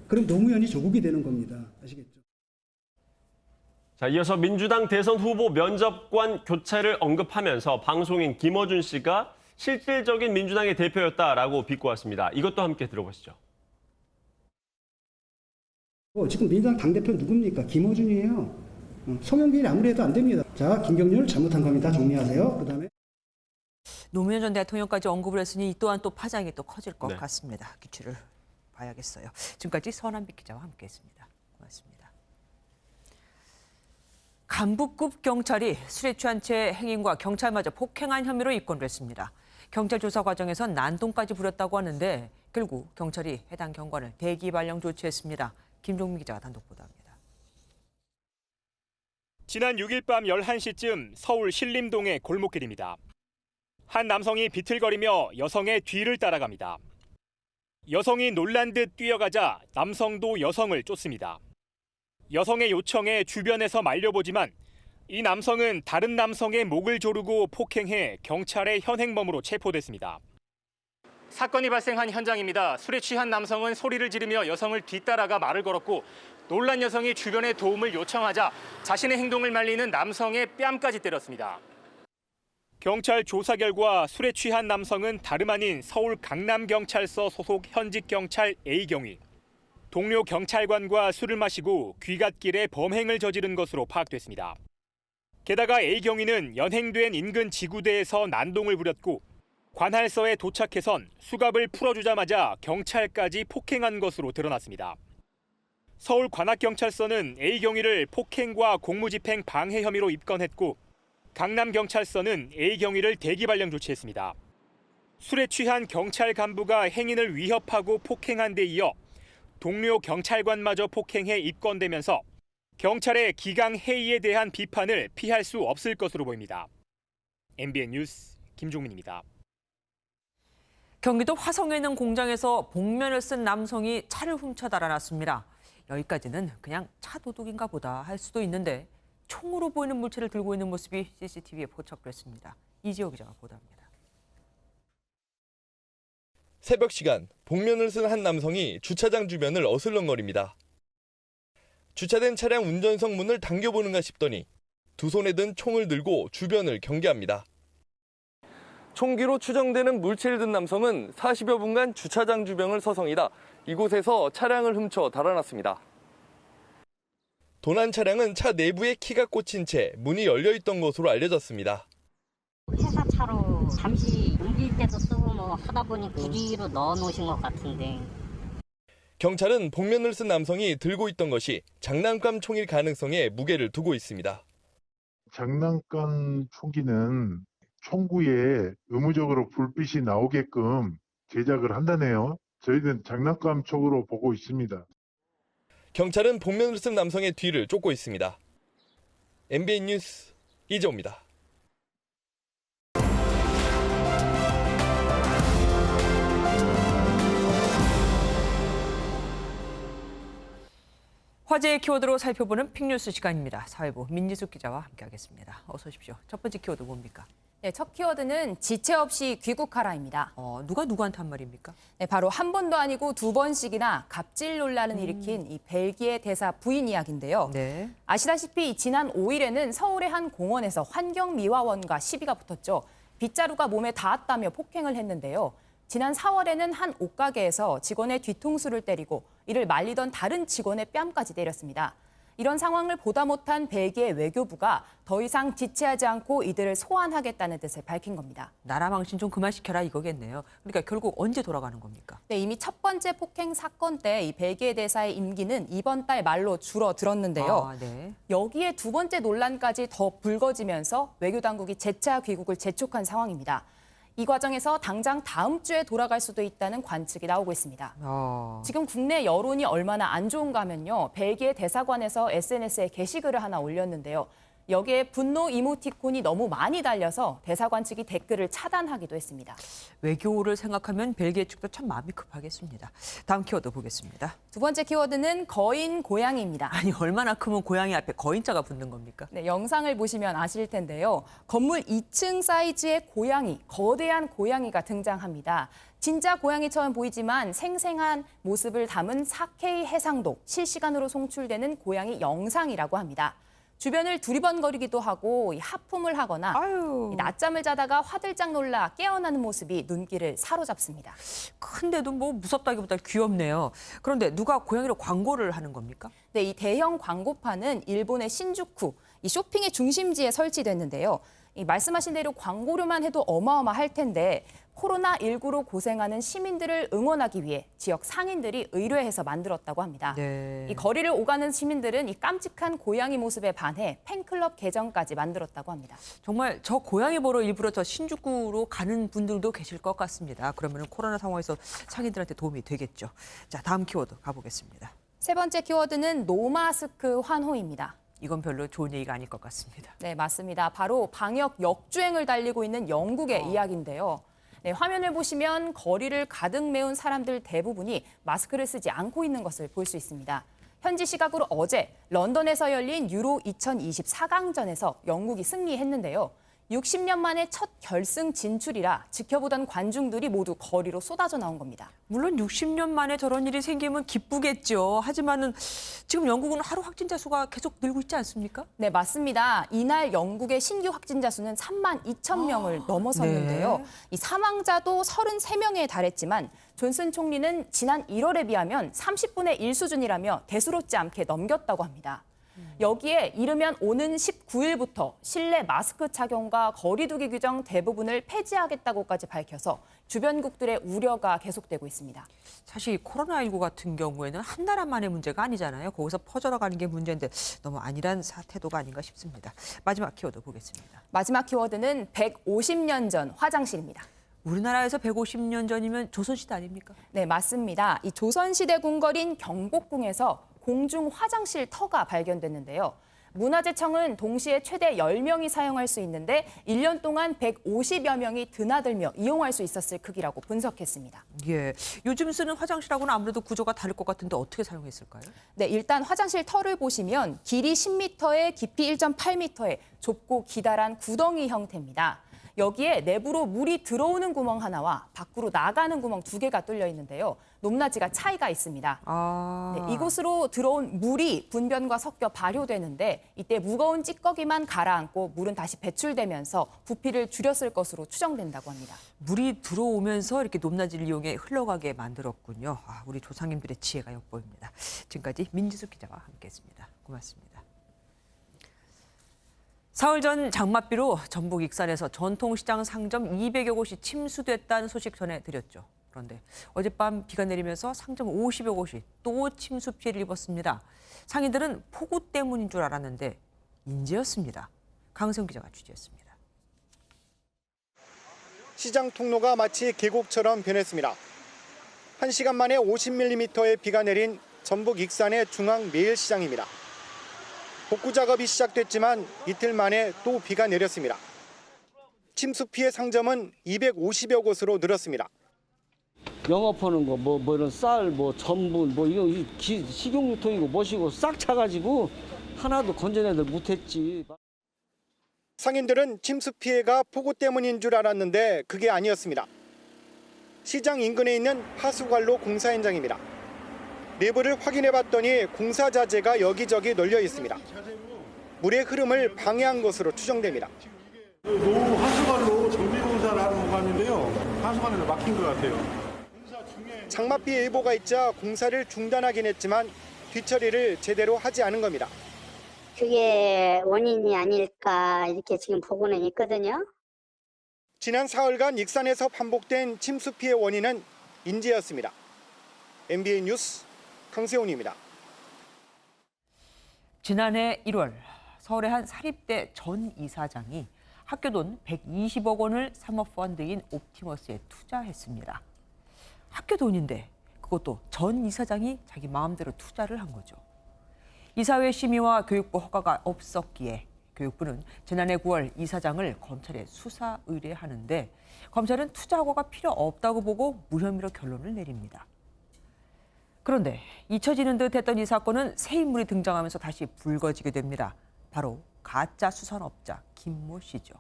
그럼 노무현이 조국이 되는 겁니다. 아시겠죠? 자, 이어서 민주당 대선 후보 면접관 교체를 언급하면서 방송인 김어준 씨가 실질적인 민주당의 대표였다라고 비꼬았습니다. 이것도 함께 들어보시죠. 지금 민주당 당대표 누굽니까? 김어준이에요. 송영길이 아무리 해도 안 됩니다. 자, 김경률 잘못한 겁니다. 정리하세요. 그다음에 노무현 전 대통령까지 언급을 했으니 이 또한 또 파장이 또 커질 것 같습니다. 기출을 봐야겠어요. 지금까지 서남빛 기자와 함께했습니다. 고맙습니다. 간부급 경찰이 술에 취한 채 행인과 경찰마저 폭행한 혐의로 입건됐습니다. 경찰 조사 과정에서 난동까지 부렸다고 하는데 결국 경찰이 해당 경관을 대기 발령 조치했습니다. 김종민 기자가 단독 보도합니다. 지난 6일 밤 11시쯤 서울 신림동의 골목길입니다. 한 남성이 비틀거리며 여성의 뒤를 따라갑니다. 여성이 놀란 듯 뛰어가자 남성도 여성을 쫓습니다. 여성의 요청에 주변에서 말려보지만 이 남성은 다른 남성의 목을 조르고 폭행해 경찰의 현행범으로 체포됐습니다. 사건이 발생한 현장입니다. 술에 취한 남성은 소리를 지르며 여성을 뒤따라가 말을 걸었고 놀란 여성이 주변의 도움을 요청하자 자신의 행동을 말리는 남성의 뺨까지 때렸습니다. 경찰 조사 결과 술에 취한 남성은 다름 아닌 서울 강남경찰서 소속 현직 경찰 A경위. 동료 경찰관과 술을 마시고 귀갓길에 범행을 저지른 것으로 파악됐습니다. 게다가 A경위는 연행된 인근 지구대에서 난동을 부렸고 관할서에 도착해선 수갑을 풀어주자마자 경찰까지 폭행한 것으로 드러났습니다. 서울관악경찰서는 A경위를 폭행과 공무집행 방해 혐의로 입건했고 강남경찰서는 A경위를 대기발령 조치했습니다. 술에 취한 경찰 간부가 행인을 위협하고 폭행한 데 이어 동료 경찰관마저 폭행해 입건되면서 경찰의 기강해이에 대한 비판을 피할 수 없을 것으로 보입니다. MBN 뉴스 김종민입니다. 경기도 화성에 있는 공장에서 복면을 쓴 남성이 차를 훔쳐 달아났습니다. 여기까지는 그냥 차 도둑인가 보다 할 수도 있는데 총으로 보이는 물체를 들고 있는 모습이 CCTV에 포착됐습니다. 이지호 기자가 보도합니다. 새벽 시간 복면을 쓴 한 남성이 주차장 주변을 어슬렁거립니다. 주차된 차량 운전석 문을 당겨보는가 싶더니 두 손에 든 총을 들고 주변을 경계합니다. 총기로 추정되는 물체를 든 남성은 40여 분간 주차장 주변을 서성이다 이곳에서 차량을 훔쳐 달아났습니다. 도난 차량은 차 내부에 키가 꽂힌 채 문이 열려 있던 것으로 알려졌습니다. 회사 차로 잠시 옮길 때도 쓰고 뭐 하다 보니 구리로 넣어놓으신 것 같은데. 경찰은 복면을 쓴 남성이 들고 있던 것이 장난감 총일 가능성에 무게를 두고 있습니다. 장난감 총기는 총구에 의무적으로 불빛이 나오게끔 제작을 한다네요. 저희는 장난감 쪽으로 보고 있습니다. 경찰은 복면을 쓴 남성의 뒤를 쫓고 있습니다. MBN 뉴스 이재호입니다. 화제의 키워드로 살펴보는 픽뉴스 시간입니다. 사회부 민지숙 기자와 함께하겠습니다. 어서 오십시오. 첫 번째 키워드 뭡니까? 네, 첫 키워드는 지체 없이 귀국하라입니다. 누가 누구한테 한 말입니까? 네, 바로 한 번도 아니고 두 번씩이나 갑질 논란을 일으킨 이 벨기에 대사 부인 이야기인데요. 네. 아시다시피 지난 5일에는 서울의 한 공원에서 환경미화원과 시비가 붙었죠. 빗자루가 몸에 닿았다며 폭행을 했는데요. 지난 4월에는 한 옷가게에서 직원의 뒤통수를 때리고 이를 말리던 다른 직원의 뺨까지 때렸습니다. 이런 상황을 보다 못한 벨기에 외교부가 더 이상 지체하지 않고 이들을 소환하겠다는 뜻을 밝힌 겁니다. 나라 망신 좀 그만 시켜라 이거겠네요. 그러니까 결국 언제 돌아가는 겁니까? 네, 이미 첫 번째 폭행 사건 때 이 벨기에 대사의 임기는 이번 달 말로 줄어들었는데요. 네. 여기에 두 번째 논란까지 더 불거지면서 외교 당국이 재차 귀국을 재촉한 상황입니다. 이 과정에서 당장 다음 주에 돌아갈 수도 있다는 관측이 나오고 있습니다. 지금 국내 여론이 얼마나 안 좋은가 하면요. 벨기에 대사관에서 SNS에 게시글을 하나 올렸는데요. 여기에 분노 이모티콘이 너무 많이 달려서 대사관 측이 댓글을 차단하기도 했습니다. 외교를 생각하면 벨기에 측도 참 마음이 급하겠습니다. 다음 키워드 보겠습니다. 두 번째 키워드는 거인 고양이입니다. 아니 얼마나 크면 고양이 앞에 거인자가 붙는 겁니까? 네, 영상을 보시면 아실 텐데요. 건물 2층 사이즈의 고양이, 거대한 고양이가 등장합니다. 진짜 고양이처럼 보이지만 생생한 모습을 담은 4K 해상도, 실시간으로 송출되는 고양이 영상이라고 합니다. 주변을 두리번거리기도 하고 하품을 하거나 낮잠을 자다가 화들짝 놀라 깨어나는 모습이 눈길을 사로잡습니다. 큰데도 뭐 무섭다기보다 귀엽네요. 그런데 누가 고양이로 광고를 하는 겁니까? 네, 이 대형 광고판은 일본의 신주쿠, 이 쇼핑의 중심지에 설치됐는데요. 이 말씀하신 대로 광고료만 해도 어마어마할 텐데 코로나19로 고생하는 시민들을 응원하기 위해 지역 상인들이 의뢰해서 만들었다고 합니다. 네. 이 거리를 오가는 시민들은 이 깜찍한 고양이 모습에 반해 팬클럽 계정까지 만들었다고 합니다. 정말 저 고양이 보러 일부러 저 신주쿠로 가는 분들도 계실 것 같습니다. 그러면 코로나 상황에서 상인들한테 도움이 되겠죠. 자, 다음 키워드 가보겠습니다. 세 번째 키워드는 노마스크 환호입니다. 이건 별로 좋은 얘기가 아닐 것 같습니다. 네, 맞습니다. 바로 방역 역주행을 달리고 있는 영국의 이야기인데요. 네, 화면을 보시면 거리를 가득 메운 사람들 대부분이 마스크를 쓰지 않고 있는 것을 볼 수 있습니다. 현지 시각으로 어제 런던에서 열린 유로 2024강전에서 영국이 승리했는데요. 60년 만에 첫 결승 진출이라 지켜보던 관중들이 모두 거리로 쏟아져 나온 겁니다. 물론 60년 만에 저런 일이 생기면 기쁘겠죠. 하지만은 지금 영국은 하루 확진자 수가 계속 늘고 있지 않습니까? 네, 맞습니다. 이날 영국의 신규 확진자 수는 3만 2천 명을 넘어섰는데요. 네. 이 사망자도 33명에 달했지만 존슨 총리는 지난 1월에 비하면 30분의 1 수준이라며 대수롭지 않게 넘겼다고 합니다. 여기에 이르면 오는 19일부터 실내 마스크 착용과 거리 두기 규정 대부분을 폐지하겠다고까지 밝혀서 주변국들의 우려가 계속되고 있습니다. 사실 코로나19 같은 경우에는 한 나라만의 문제가 아니잖아요. 거기서 퍼져나가는 게 문제인데 너무 안일한 태도가 아닌가 싶습니다. 마지막 키워드 보겠습니다. 마지막 키워드는 150년 전 화장실입니다. 우리나라에서 150년 전이면 조선시대 아닙니까? 네, 맞습니다. 이 조선시대 궁궐인 경복궁에서 공중 화장실 터가 발견됐는데요. 문화재청은 동시에 최대 10명이 사용할 수 있는데 1년 동안 150여 명이 드나들며 이용할 수 있었을 크기라고 분석했습니다. 예, 요즘 쓰는 화장실하고는 아무래도 구조가 다를 것 같은데 어떻게 사용했을까요? 네, 일단 화장실 터를 보시면 길이 10m에 깊이 1.8m의 좁고 기다란 구덩이 형태입니다. 여기에 내부로 물이 들어오는 구멍 하나와 밖으로 나가는 구멍 2개가 뚫려 있는데요. 높낮이가 차이가 있습니다. 네, 이곳으로 들어온 물이 분변과 섞여 발효되는데 이때 무거운 찌꺼기만 가라앉고 물은 다시 배출되면서 부피를 줄였을 것으로 추정된다고 합니다. 물이 들어오면서 이렇게 높낮이를 이용해 흘러가게 만들었군요. 우리 조상님들의 지혜가 엿보입니다. 지금까지 민지숙 기자와 함께했습니다. 고맙습니다. 사흘 전 장맛비로 전북 익산에서 전통시장 상점 200여 곳이 침수됐다는 소식 전해드렸죠. 그런데 어젯밤 비가 내리면서 상점 50여 곳이 또 침수 피해를 입었습니다. 상인들은 폭우 때문인 줄 알았는데 인재였습니다. 강세훈 기자가 취재했습니다. 시장 통로가 마치 계곡처럼 변했습니다. 1시간 만에 50mm의 비가 내린 전북 익산의 중앙매일시장입니다. 복구 작업이 시작됐지만 이틀 만에 또 비가 내렸습니다. 침수 피해 상점은 250여 곳으로 늘었습니다. 영업하는 거, 뭐 이런 쌀, 뭐 전분, 뭐 이거 식용유통이고 뭐시고 싹 차가지고 하나도 건져내들 못했지. 상인들은 침수 피해가 폭우 때문인 줄 알았는데 그게 아니었습니다. 시장 인근에 있는 하수관로 공사 현장입니다. 내부를 확인해봤더니 공사 자재가 여기저기 널려 있습니다. 물의 흐름을 방해한 것으로 추정됩니다. 노후 하수관로 정비 공사를 하는 공간인데요. 하수관에서 막힌 것 같아요. 장맛비 예보가 있자 공사를 중단하긴 했지만 뒤처리를 제대로 하지 않은 겁니다. 그게 원인이 아닐까 이렇게 지금 보고는 있거든요. 지난 사흘간 익산에서 반복된 침수 피해 원인은 인재였습니다. MBN 뉴스 강세훈입니다. 지난해 1월 서울의 한 사립대 전 이사장이 학교 돈 120억 원을 사모펀드인 옵티머스에 투자했습니다. 학교 돈인데 그것도 전 이사장이 자기 마음대로 투자를 한 거죠. 이사회 심의와 교육부 허가가 없었기에 교육부는 지난해 9월 이사장을 검찰에 수사 의뢰하는데 검찰은 투자 허가가 필요 없다고 보고 무혐의로 결론을 내립니다. 그런데 잊혀지는 듯 했던 이 사건은 새 인물이 등장하면서 다시 불거지게 됩니다. 바로 가짜 수산업자 김모 씨죠.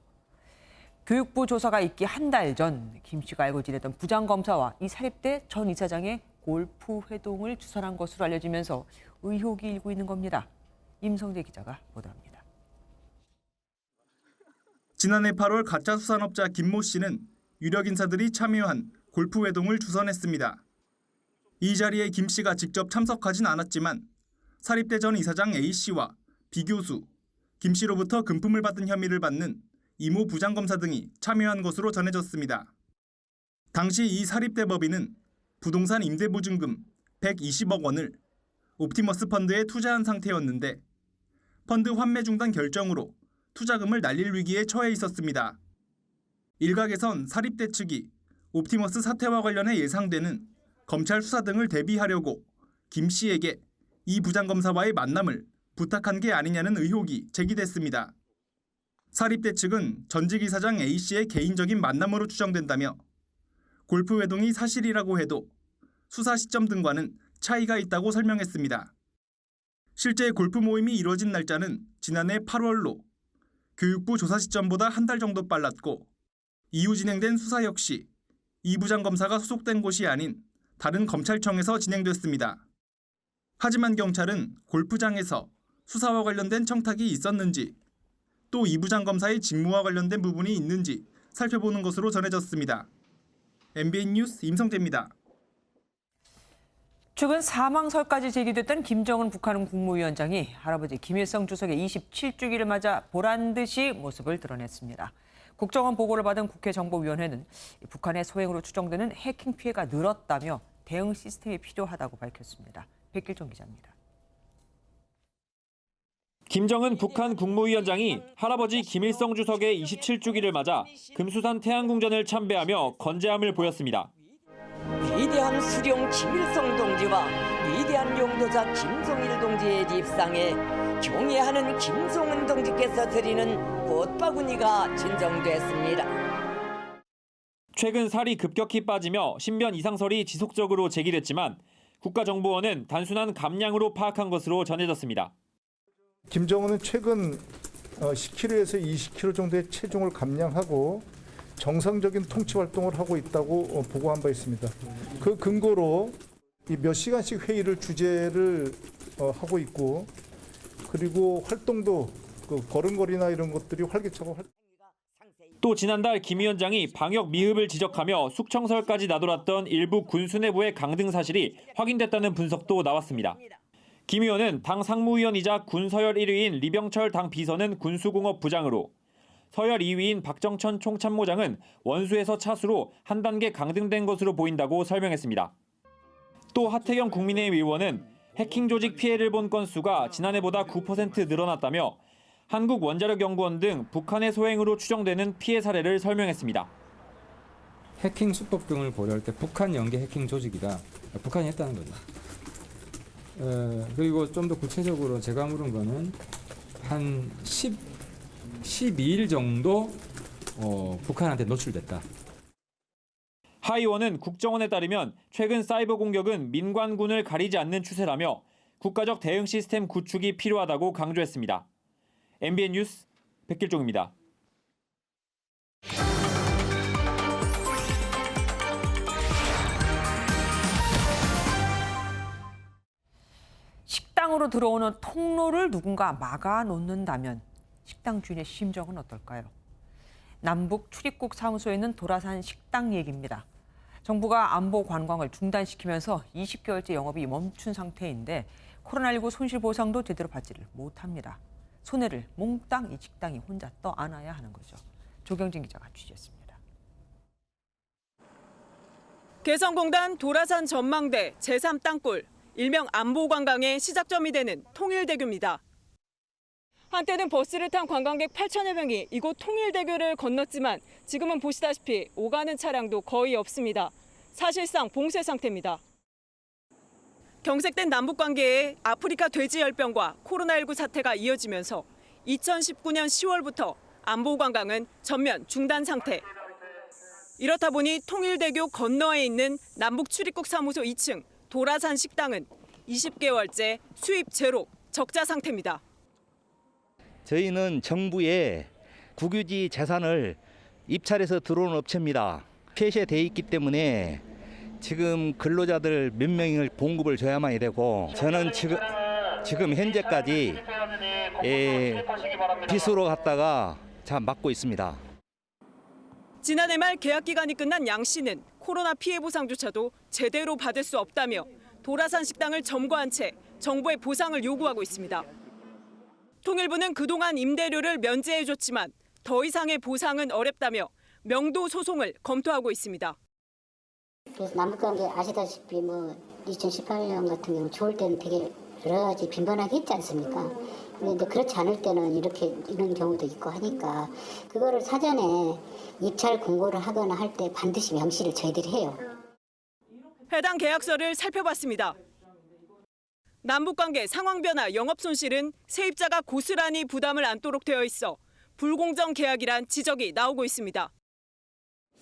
교육부 조사가 있기 한 달 전 김 씨가 알고 지내던 부장검사와 이 사립대 전 이사장의 골프 회동을 주선한 것으로 알려지면서 의혹이 일고 있는 겁니다. 임성재 기자가 보도합니다. 지난해 8월 가짜 수산업자 김모 씨는 유력 인사들이 참여한 골프 회동을 주선했습니다. 이 자리에 김 씨가 직접 참석하진 않았지만 사립대 전 이사장 A 씨와 B 교수, 김 씨로부터 금품을 받은 혐의를 받는 이모 부장검사 등이 참여한 것으로 전해졌습니다. 당시 이 사립대 법인은 부동산 임대보증금 120억 원을 옵티머스 펀드에 투자한 상태였는데 펀드 환매 중단 결정으로 투자금을 날릴 위기에 처해 있었습니다. 일각에선 사립대 측이 옵티머스 사태와 관련해 예상되는 검찰 수사 등을 대비하려고 김 씨에게 이 부장검사와의 만남을 부탁한 게 아니냐는 의혹이 제기됐습니다. 사립대 측은 전직 이사장 A 씨의 개인적인 만남으로 추정된다며 골프 회동이 사실이라고 해도 수사 시점 등과는 차이가 있다고 설명했습니다. 실제 골프 모임이 이뤄진 날짜는 지난해 8월로 교육부 조사 시점보다 한 달 정도 빨랐고 이후 진행된 수사 역시 이 부장검사가 소속된 곳이 아닌 다른 검찰청에서 진행됐습니다. 하지만 경찰은 골프장에서 수사와 관련된 청탁이 있었는지 또 이 부장검사의 직무와 관련된 부분이 있는지 살펴보는 것으로 전해졌습니다. MBN 뉴스 임성재입니다. 최근 사망설까지 제기됐던 김정은 북한 국무위원장이 할아버지 김일성 주석의 27주기를 맞아 보란듯이 모습을 드러냈습니다. 국정원 보고를 받은 국회 정보위원회는 북한의 소행으로 추정되는 해킹 피해가 늘었다며 대응 시스템이 필요하다고 밝혔습니다. 백길종 기자입니다. 김정은 북한 국무위원장이 할아버지 김일성 주석의 27주기를 맞아 금수산 태양궁전을 참배하며 건재함을 보였습니다. 위대한 수령 김일성 동지와 위대한 용도자 김성일 동지의 입상에 경애하는 김성은 동지께서 드리는 꽃바구니가 진정됐습니다. 최근 살이 급격히 빠지며 신변 이상설이 지속적으로 제기됐지만 국가정보원은 단순한 감량으로 파악한 것으로 전해졌습니다. 김정은은 최근 10kg에서 20kg 정도의 체중을 감량하고 정상적인 통치 활동을 하고 있다고 보고한 바 있습니다. 그 근거로 몇 시간씩 회의를 주재를 하고 있고 그리고 활동도 걸음걸이나 이런 것들이 활기차고 또 지난달 김 위원장이 방역 미흡을 지적하며 숙청설까지 나돌았던 일부 군수 내부의 강등 사실이 확인됐다는 분석도 나왔습니다. 김 의원은 당 상무위원이자 군 서열 1위인 리병철 당 비서는 군수공업 부장으로 서열 2위인 박정천 총참모장은 원수에서 차수로 한 단계 강등된 것으로 보인다고 설명했습니다. 또 하태경 국민의힘 의원은 해킹 조직 피해를 본 건수가 지난해보다 9% 늘어났다며 한국원자력연구원 등 북한의 소행으로 추정되는 피해 사례를 설명했습니다. 해킹 수법 등을 고려할 때 북한 연계 해킹 조직이다. 북한이 했다는 거죠. 그리고 좀 더 구체적으로 제가 물은 거는 한 12일 정도 북한한테 노출됐다. 하 의원은 국정원에 따르면 최근 사이버 공격은 민관군을 가리지 않는 추세라며 국가적 대응 시스템 구축이 필요하다고 강조했습니다. MBN 뉴스 백길종입니다. 식당으로 들어오는 통로를 누군가 막아 놓는다면 식당 주인의 심정은 어떨까요? 남북 출입국 사무소에 있는 도라산 식당 얘기입니다. 정부가 안보 관광을 중단시키면서 20개월째 영업이 멈춘 상태인데 코로나19 손실 보상도 제대로 받지를 못합니다. 손해를 몽땅 이 식당이 혼자 떠안아야 하는 거죠. 조경진 기자가 취재했습니다. 개성공단 도라산 전망대 제3땅굴, 일명 안보관광의 시작점이 되는 통일대교입니다. 한때는 버스를 탄 관광객 8천여 명이 이곳 통일대교를 건넜지만 지금은 보시다시피 오가는 차량도 거의 없습니다. 사실상 봉쇄 상태입니다. 경색된 남북관계에 아프리카 돼지열병과 코로나19 사태가 이어지면서 2019년 10월부터 안보관광은 전면 중단 상태. 이렇다 보니 통일대교 건너에 있는 남북출입국 사무소 2층 도라산 식당은 20개월째 수입 제로, 적자 상태입니다. 저희는 정부의 국유지 재산을 입찰해서 들어온 업체입니다. 폐쇄돼 있기 때문에 지금 근로자들 몇 명을 봉급을 줘야만 되고 저는 지금 현재까지 빚으로 갔다가 참 막고 있습니다. 지난해 말 계약 기간이 끝난 양 씨는 코로나 피해 보상조차도 제대로 받을 수 없다며 도라산 식당을 점거한 채 정부의 보상을 요구하고 있습니다. 통일부는 그동안 임대료를 면제해줬지만 더 이상의 보상은 어렵다며 명도 소송을 검토하고 있습니다. 그래서 남북관계 아시다시피 2018년 같은 경우 좋을 때는 되게 여러 가지 빈번하게 했지 않습니까? 그런데 그렇지 않을 때는 이런 경우도 있고 하니까 그거를 사전에 입찰 공고를 하거나 할 때 반드시 명시를 저희들이 해요. 해당 계약서를 살펴봤습니다. 남북관계 상황 변화 영업 손실은 세입자가 고스란히 부담을 안도록 되어 있어 불공정 계약이란 지적이 나오고 있습니다.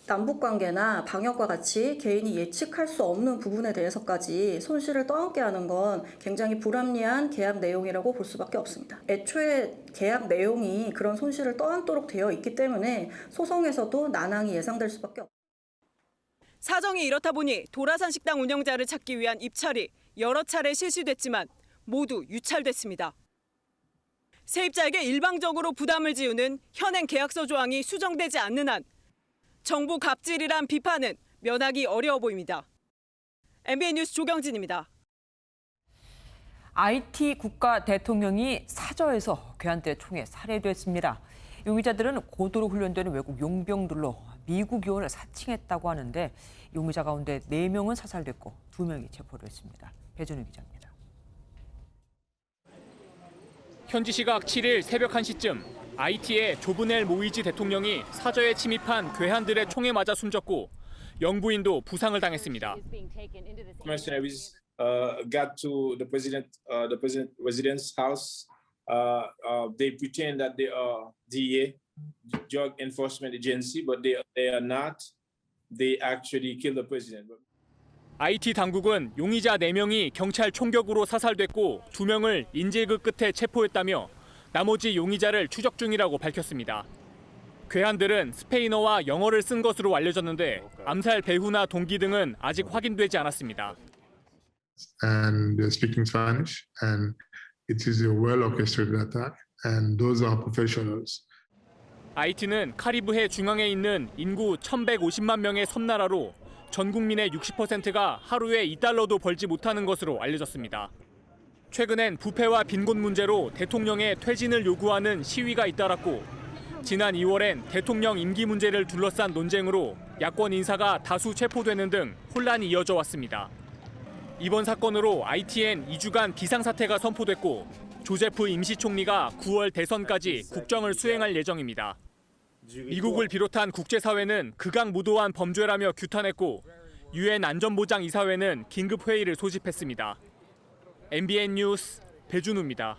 남북관계나 방역과 같이 개인이 예측할 수 없는 부분에 대해서까지 손실을 떠안게 하는 건 굉장히 불합리한 계약 내용이라고 볼 수밖에 없습니다. 애초에 계약 내용이 그런 손실을 떠안도록 되어 있기 때문에 소송에서도 난항이 예상될 수밖에 없습니다. 사정이 이렇다 보니 도라산 식당 운영자를 찾기 위한 입찰이 여러 차례 실시됐지만 모두 유찰됐습니다. 세입자에게 일방적으로 부담을 지우는 현행 계약서 조항이 수정되지 않는 한 정부 갑질이란 비판은 면하기 어려워 보입니다. MBN 뉴스 조경진입니다. IT 국가 대통령이 사저에서 괴한들의 총에 살해됐습니다. 용의자들은 고도로 훈련되는 외국 용병들로 미국 요원을 사칭했다고 하는데 용의자 가운데 4명은 사살됐고 2명이 체포됐습니다. 배준우 기자입니다. 현지 시각 7일 새벽 1시쯤 IT의 조브넬 모이지 대통령이 사저에 침입한 괴한들의 총에 맞아 숨졌고 영부인도 부상을 당했습니다. Mercenaries got to the president residence house. They pretend that they are DEA, Drug Enforcement Agency, but they are not. They actually killed the president. IT 당국은 용의자 4명이 경찰 총격으로 사살됐고 2명을 인질극 끝에 체포했다며 나머지 용의자를 추적 중이라고 밝혔습니다. 괴한들은 스페인어와 영어를 쓴 것으로 알려졌는데 암살 배후나 동기 등은 아직 확인되지 않았습니다. And they're speaking Spanish, and it is a well-orchestrated attack, and those are professionals. IT는 카리브해 중앙에 있는 인구 1,150만 명의 섬나라로 전 국민의 60%가 하루에 $2도 벌지 못하는 것으로 알려졌습니다. 최근엔 부패와 빈곤 문제로 대통령의 퇴진을 요구하는 시위가 잇따랐고 지난 2월엔 대통령 임기 문제를 둘러싼 논쟁으로 야권 인사가 다수 체포되는 등 혼란이 이어져 왔습니다. 이번 사건으로 IT엔 2주간 비상사태가 선포됐고 조제프 임시총리가 9월 대선까지 국정을 수행할 예정입니다. 미국을 비롯한 국제사회는 극악무도한 범죄라며 규탄했고 유엔 안전보장이사회는 긴급 회의를 소집했습니다. MBN 뉴스 배준우입니다.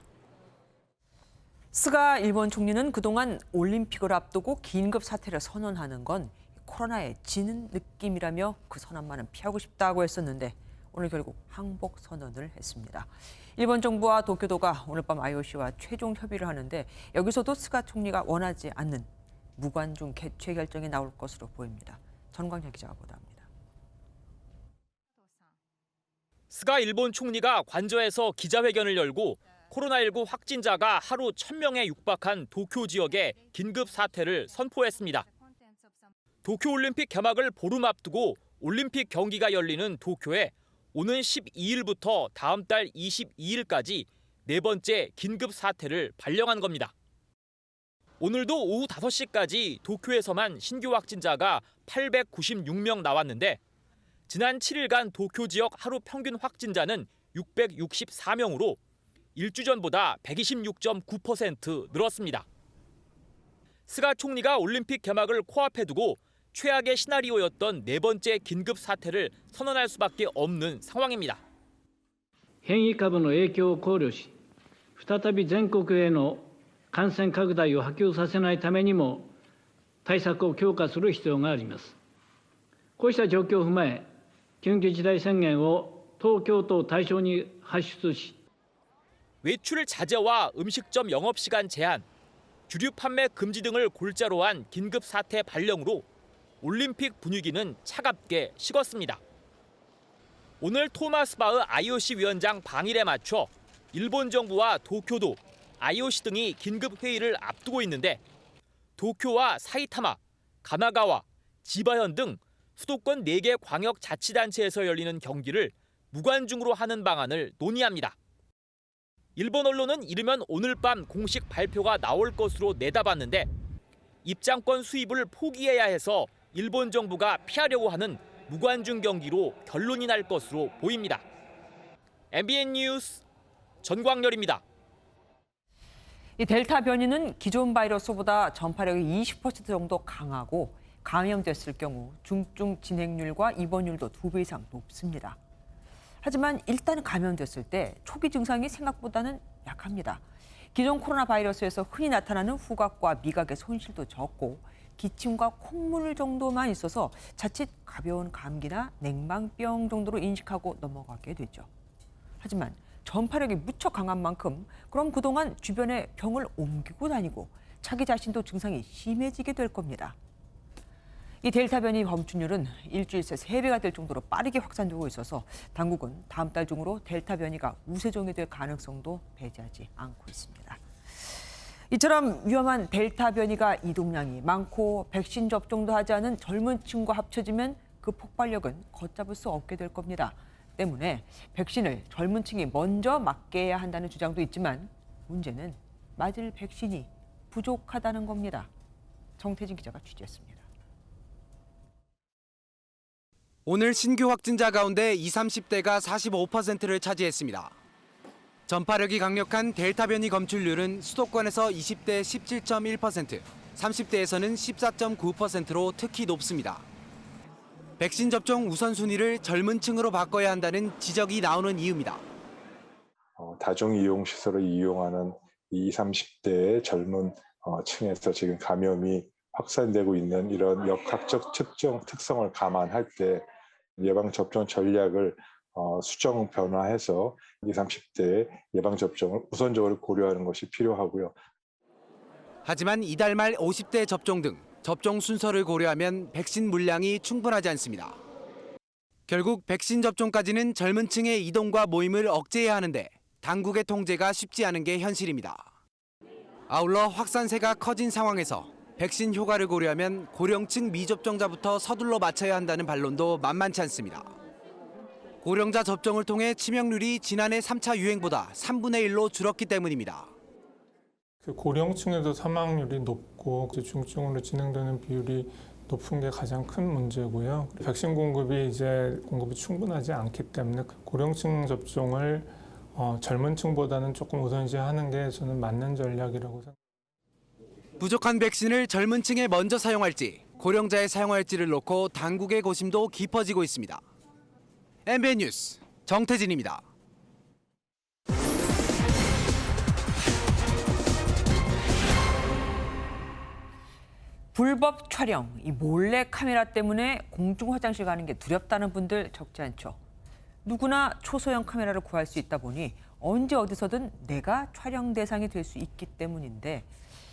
스가 일본 총리는 그동안 올림픽을 앞두고 긴급 사태를 선언하는 건 코로나에 지는 느낌이라며 그 선언만은 피하고 싶다고 했었는데 오늘 결국 항복 선언을 했습니다. 일본 정부와 도쿄도가 오늘 밤 IOC와 최종 협의를 하는데 여기서도 스가 총리가 원하지 않는 무관중 개최 결정이 나올 것으로 보입니다. 전광현 기자가 보도합니다. 스가 일본 총리가 관저에서 기자회견을 열고 코로나19 확진자가 하루 1,000명에 육박한 도쿄 지역에 긴급 사태를 선포했습니다. 도쿄올림픽 개막을 보름 앞두고 올림픽 경기가 열리는 도쿄에 오는 12일부터 다음 달 22일까지 네 번째 긴급 사태를 발령한 겁니다. 오늘도 오후 5시까지 도쿄에서만 신규 확진자가 896명 나왔는데 지난 7일간 도쿄 지역 하루 평균 확진자는 664명으로 일주 전보다 126.9% 늘었습니다. 스가 총리가 올림픽 개막을 코앞에 두고 최악의 시나리오였던 네 번째 긴급 사태를 선언할 수밖에 없는 상황입니다. 変異株の影響を考慮し、再び全国への感染拡大を波及させないためにも対策を強化する必要があります。こうした状況を踏まえ、緊急事態宣言を東京都を対象に発出し、 외출 자제와 음식점 영업시간 제한, 주류 판매 금지 등을 골자로 한 긴급 사태 발령으로 올림픽 분위기는 차갑게 식었습니다. 오늘 토마스 바흐 IOC 위원장 방일에 맞춰 일본 정부와 도쿄도, IOC 등이 긴급 회의를 앞두고 있는데 도쿄와 사이타마, 가나가와, 지바현 등 수도권 4개 광역자치단체에서 열리는 경기를 무관중으로 하는 방안을 논의합니다. 일본 언론은 이르면 오늘 밤 공식 발표가 나올 것으로 내다봤는데 입장권 수입을 포기해야 해서 일본 정부가 피하려고 하는 무관중 경기로 결론이 날 것으로 보입니다. MBN 뉴스 전광열입니다. 이 델타 변이는 기존 바이러스보다 전파력이 20% 정도 강하고 감염됐을 경우 중증 진행률과 입원율도 2배 이상 높습니다. 하지만 일단 감염됐을 때 초기 증상이 생각보다는 약합니다. 기존 코로나 바이러스에서 흔히 나타나는 후각과 미각의 손실도 적고 기침과 콧물 정도만 있어서 자칫 가벼운 감기나 냉방병 정도로 인식하고 넘어가게 되죠. 하지만 전파력이 무척 강한 만큼 그럼 그동안 주변에 병을 옮기고 다니고 자기 자신도 증상이 심해지게 될 겁니다. 이 델타 변이 검출률은 일주일 새 3배가 될 정도로 빠르게 확산되고 있어서 당국은 다음 달 중으로 델타 변이가 우세종이 될 가능성도 배제하지 않고 있습니다. 이처럼 위험한 델타 변이가 이동량이 많고 백신 접종도 하지 않은 젊은 층과 합쳐지면 그 폭발력은 걷잡을 수 없게 될 겁니다. 때문에 백신을 젊은 층이 먼저 맞게 해야 한다는 주장도 있지만 문제는 맞을 백신이 부족하다는 겁니다. 정태진 기자가 취재했습니다. 오늘 신규 확진자 가운데 20, 30대가 45%를 차지했습니다. 전파력이 강력한 델타 변이 검출률은 수도권에서 20대 17.1%, 30대에서는 14.9%로 특히 높습니다. 백신 접종 우선순위를 젊은 층으로 바꿔야 한다는 지적이 나오는 이유입니다. 다중이용시설을 이용하는 20, 30대의 젊은 층에서 지금 감염이 확산되고 있는 이런 역학적 특성을 감안할 때 예방접종 전략을 수정 변화해서 20, 30대의 예방접종을 우선적으로 고려하는 것이 필요하고요. 하지만 이달 말 50대 접종 등 접종 순서를 고려하면 백신 물량이 충분하지 않습니다. 결국 백신 접종까지는 젊은 층의 이동과 모임을 억제해야 하는데 당국의 통제가 쉽지 않은 게 현실입니다. 아울러 확산세가 커진 상황에서 백신 효과를 고려하면 고령층 미접종자부터 서둘러 맞춰야 한다는 반론도 만만치 않습니다. 고령자 접종을 통해 치명률이 지난해 3차 유행보다 3분의 1로 줄었기 때문입니다. 고령층에도 사망률이 높고 중증으로 진행되는 비율이 높은 게 가장 큰 문제고요. 백신 공급이 충분하지 않기 때문에 고령층 접종을 젊은 층보다는 조금 우선시하는 게 저는 맞는 전략이라고 생각합니다. 부족한 백신을 젊은 층에 먼저 사용할지 고령자에 사용할지를 놓고 당국의 고심도 깊어지고 있습니다. MBN 뉴스 정태진입니다. 불법 촬영, 이 몰래 카메라 때문에 공중 화장실 가는 게 두렵다는 분들 적지 않죠. 누구나 초소형 카메라를 구할 수 있다 보니 언제 어디서든 내가 촬영 대상이 될 수 있기 때문인데,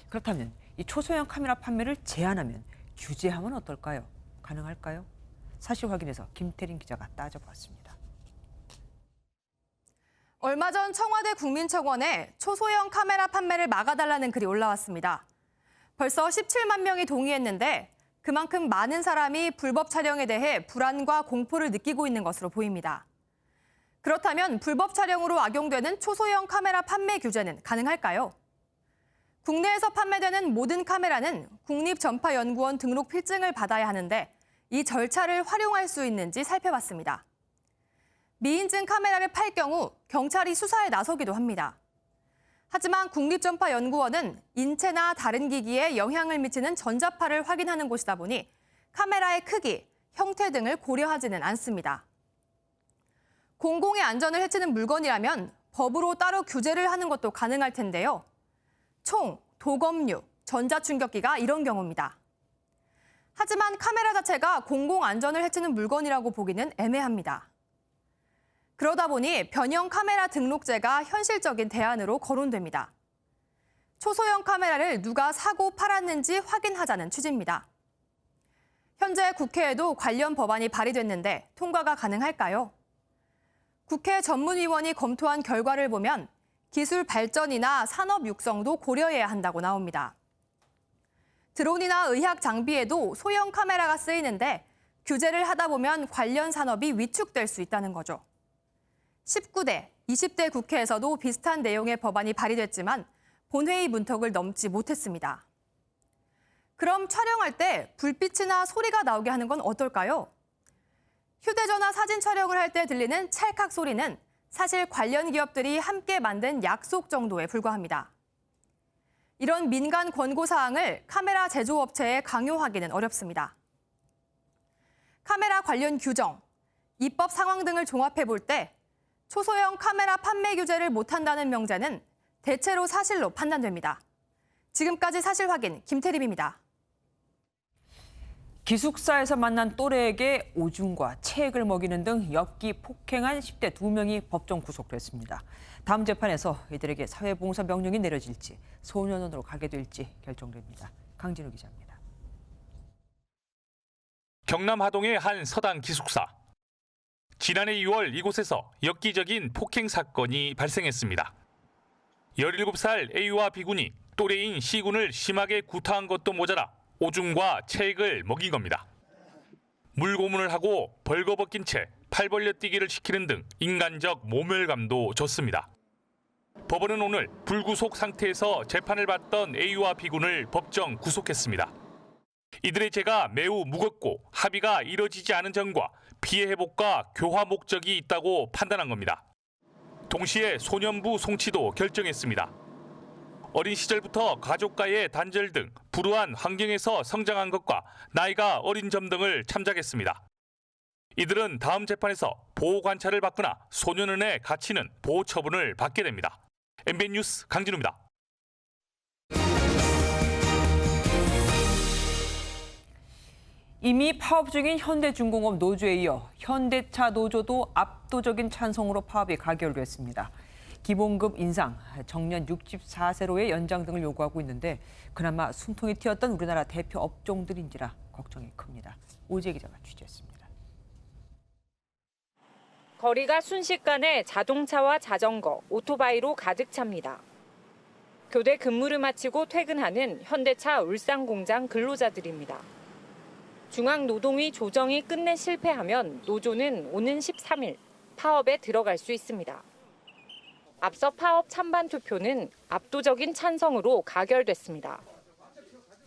그렇다면 이 초소형 카메라 판매를 제한하면, 규제하면 어떨까요? 가능할까요? 사실 확인해서 김태린 기자가 따져봤습니다. 얼마 전 청와대 국민청원에 초소형 카메라 판매를 막아달라는 글이 올라왔습니다. 벌써 17만 명이 동의했는데 그만큼 많은 사람이 불법 촬영에 대해 불안과 공포를 느끼고 있는 것으로 보입니다. 그렇다면 불법 촬영으로 악용되는 초소형 카메라 판매 규제는 가능할까요? 국내에서 판매되는 모든 카메라는 국립전파연구원 등록 필증을 받아야 하는데 이 절차를 활용할 수 있는지 살펴봤습니다. 미인증 카메라를 팔 경우 경찰이 수사에 나서기도 합니다. 하지만 국립전파연구원은 인체나 다른 기기에 영향을 미치는 전자파를 확인하는 곳이다 보니 카메라의 크기, 형태 등을 고려하지는 않습니다. 공공의 안전을 해치는 물건이라면 법으로 따로 규제를 하는 것도 가능할 텐데요. 총, 도검류, 전자충격기가 이런 경우입니다. 하지만 카메라 자체가 공공 안전을 해치는 물건이라고 보기는 애매합니다. 그러다 보니 변형 카메라 등록제가 현실적인 대안으로 거론됩니다. 초소형 카메라를 누가 사고 팔았는지 확인하자는 취지입니다. 현재 국회에도 관련 법안이 발의됐는데 통과가 가능할까요? 국회 전문위원이 검토한 결과를 보면 기술 발전이나 산업 육성도 고려해야 한다고 나옵니다. 드론이나 의학 장비에도 소형 카메라가 쓰이는데 규제를 하다 보면 관련 산업이 위축될 수 있다는 거죠. 19대, 20대 국회에서도 비슷한 내용의 법안이 발의됐지만 본회의 문턱을 넘지 못했습니다. 그럼 촬영할 때 불빛이나 소리가 나오게 하는 건 어떨까요? 휴대전화 사진 촬영을 할 때 들리는 찰칵 소리는 사실 관련 기업들이 함께 만든 약속 정도에 불과합니다. 이런 민간 권고 사항을 카메라 제조업체에 강요하기는 어렵습니다. 카메라 관련 규정, 입법 상황 등을 종합해 볼 때 초소형 카메라 판매 규제를 못한다는 명제는 대체로 사실로 판단됩니다. 지금까지 사실 확인 김태림입니다. 기숙사에서 만난 또래에게 오줌과 체액을 먹이는 등 엽기 폭행한 10대 2명이 법정 구속됐습니다. 다음 재판에서 이들에게 사회봉사 명령이 내려질지 소년원으로 가게 될지 결정됩니다. 강진우 기자입니다. 경남 하동의 한 서당 기숙사. 지난해 2월 이곳에서 엽기적인 폭행 사건이 발생했습니다. 17살 A와 B군이 또래인 C군을 심하게 구타한 것도 모자라 오줌과 체액을 먹인 겁니다. 물고문을 하고 벌거벗긴 채 팔 벌려 뛰기를 시키는 등 인간적 모멸감도 줬습니다. 법원은 오늘 불구속 상태에서 재판을 받던 A와 B군을 법정 구속했습니다. 이들의 죄가 매우 무겁고 합의가 이뤄지지 않은 점과 피해 회복과 교화 목적이 있다고 판단한 겁니다. 동시에 소년부 송치도 결정했습니다. 어린 시절부터 가족과의 단절 등 불우한 환경에서 성장한 것과 나이가 어린 점 등을 참작했습니다. 이들은 다음 재판에서 보호 관찰을 받거나 소년원에 갇히는 보호 처분을 받게 됩니다. MBN 뉴스 강진우입니다. 이미 파업 중인 현대중공업 노조에 이어 현대차 노조도 압도적인 찬성으로 파업이 가결됐습니다. 기본급 인상, 정년 64세로의 연장 등을 요구하고 있는데 그나마 숨통이 튀었던 우리나라 대표 업종들인지라 걱정이 큽니다. 오지혜 기자가 취재했습니다. 거리가 순식간에 자동차와 자전거, 오토바이로 가득 찹니다. 교대 근무를 마치고 퇴근하는 현대차 울산 공장 근로자들입니다. 중앙노동위 조정이 끝내 실패하면 노조는 오는 13일 파업에 들어갈 수 있습니다. 앞서 파업 찬반 투표는 압도적인 찬성으로 가결됐습니다.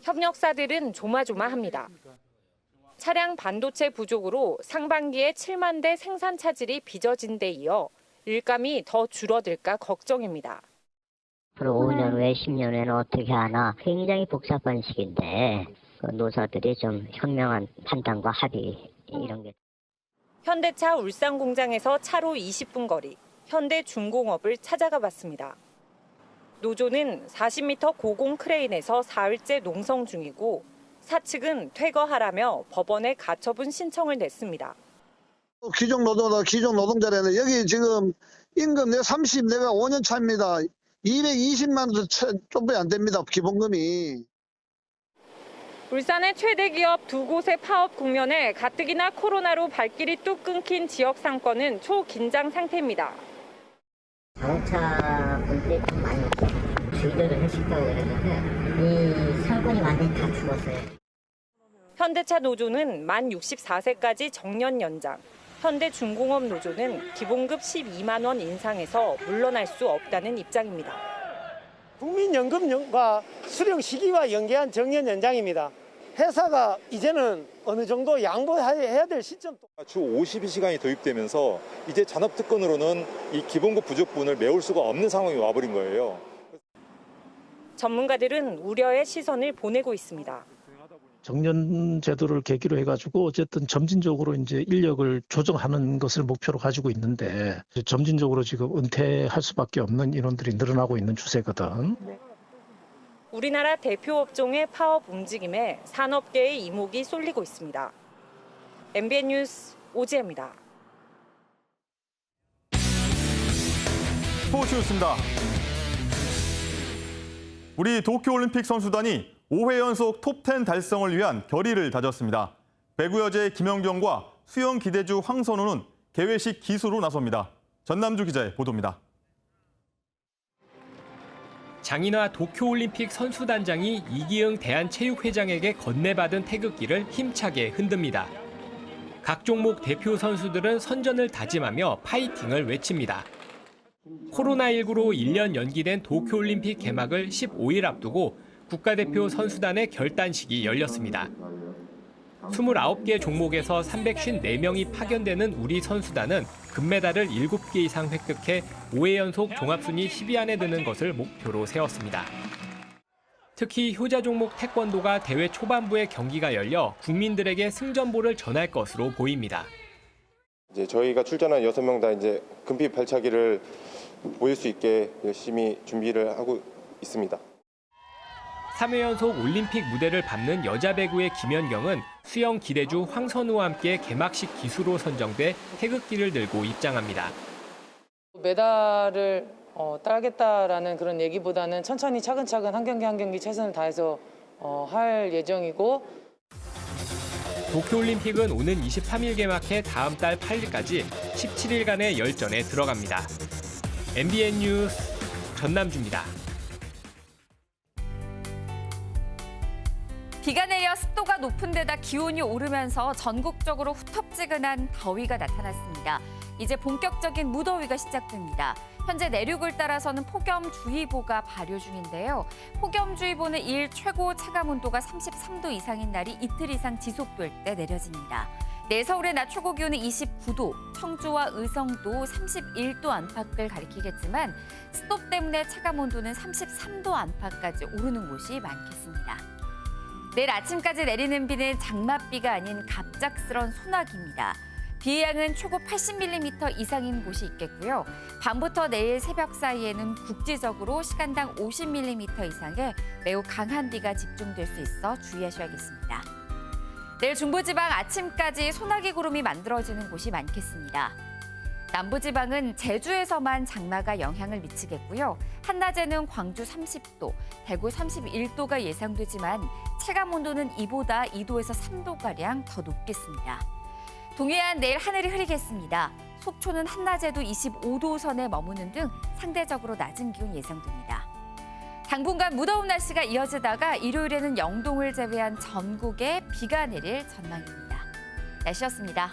협력사들은 조마조마합니다. 차량 반도체 부족으로 상반기에 7만 대 생산 차질이 빚어진 데 이어 일감이 더 줄어들까 걱정입니다. 앞으로 5년 후에 10년 후에는 어떻게 하나 굉장히 복잡한 시기인데 그 노사들이 좀 현명한 판단과 합의 이런 게. 현대차 울산 공장에서 차로 20분 거리 현대중공업을 찾아가 봤습니다. 노조는 40m 고공 크레인에서 사흘째 농성 중이고 사측은 퇴거하라며 법원에 가처분 신청을 냈습니다. 기종 노동자라는 여기 지금 임금 내가 30 내가 5년 차입니다. 220만 원 좀밖에 안 됩니다. 기본금이. 울산의 최대 기업 두 곳의 파업 국면에 가뜩이나 코로나로 발길이 뚝 끊긴 지역 상권은 초긴장 상태입니다. 자동차 분들이 좀 많이 주의도를 하신다고 그랬는데 이 상권이 완전히 다 죽었어요. 현대차 노조는 만 64세까지 정년 연장, 현대중공업 노조는 기본급 12만 원 인상에서 물러날 수 없다는 입장입니다. 국민연금과 수령 시기와 연계한 정년 연장입니다. 회사가 이제는 어느 정도 양보해야 될 시점. 주 52시간이 도입되면서 이제 잔업특권으로는 이 기본급 부족분을 메울 수가 없는 상황이 와버린 거예요. 전문가들은 우려의 시선을 보내고 있습니다. 정년 제도를 계기로 해가지고 어쨌든 점진적으로 이제 인력을 조정하는 것을 목표로 가지고 있는데 점진적으로 지금 은퇴할 수밖에 없는 인원들이 늘어나고 있는 추세거든. 우리나라 대표 업종의 파업 움직임에 산업계의 이목이 쏠리고 있습니다. MBN 뉴스 오지혜입니다. 스포츠 뉴스입니다. 우리 도쿄올림픽 선수단이 5회 연속 톱10 달성을 위한 결의를 다졌습니다. 배구 여제 김연경과 수영 기대주 황선우는 개회식 기수로 나섭니다. 전남주 기자의 보도입니다. 장인화 도쿄올림픽 선수단장이 이기흥 대한체육회장에게 건네받은 태극기를 힘차게 흔듭니다. 각 종목 대표 선수들은 선전을 다짐하며 파이팅을 외칩니다. 코로나19로 1년 연기된 도쿄올림픽 개막을 15일 앞두고 국가대표 선수단의 결단식이 열렸습니다. 29개 종목에서 354명이 파견되는 우리 선수단은 금메달을 7개 이상 획득해 5회 연속 종합순위 10위 안에 드는 것을 목표로 세웠습니다. 특히 효자 종목 태권도가 대회 초반부에 경기가 열려 국민들에게 승전보를 전할 것으로 보입니다. 이제 저희가 출전한 6명 다 이제 금빛 발차기를 보일 수 있게 열심히 준비를 하고 있습니다. 3회 연속 올림픽 무대를 밟는 여자 배구의 김연경은 수영 기대주 황선우와 함께 개막식 기수로 선정돼 태극기를 들고 입장합니다. 메달을 따겠다라는 그런 얘기보다는 천천히 차근차근 한 경기 한 경기 최선을 다해서 할 예정이고. 도쿄올림픽은 오는 23일 개막해 다음 달 8일까지 17일간의 열전에 들어갑니다. MBN 뉴스 전남주입니다. 비가 내려 습도가 높은 데다 기온이 오르면서 전국적으로 후텁지근한 더위가 나타났습니다. 이제 본격적인 무더위가 시작됩니다. 현재 내륙을 따라서는 폭염주의보가 발효 중인데요. 폭염주의보는 일 최고 체감온도가 33도 이상인 날이 이틀 이상 지속될 때 내려집니다. 내일 서울의 낮 최고 기온은 29도, 청주와 의성도 31도 안팎을 가리키겠지만 습도 때문에 체감온도는 33도 안팎까지 오르는 곳이 많겠습니다. 내일 아침까지 내리는 비는 장맛비가 아닌 갑작스런 소나기입니다. 비의 양은 최고 80mm 이상인 곳이 있겠고요. 밤부터 내일 새벽 사이에는 국지적으로 시간당 50mm 이상의 매우 강한 비가 집중될 수 있어 주의하셔야겠습니다. 내일 중부지방 아침까지 소나기 구름이 만들어지는 곳이 많겠습니다. 남부지방은 제주에서만 장마가 영향을 미치겠고요. 한낮에는 광주 30도, 대구 31도가 예상되지만 체감온도는 이보다 2도에서 3도가량 더 높겠습니다. 동해안 내일 하늘이 흐리겠습니다. 속초는 한낮에도 25도 선에 머무는 등 상대적으로 낮은 기온 예상됩니다. 당분간 무더운 날씨가 이어지다가 일요일에는 영동을 제외한 전국에 비가 내릴 전망입니다. 날씨였습니다.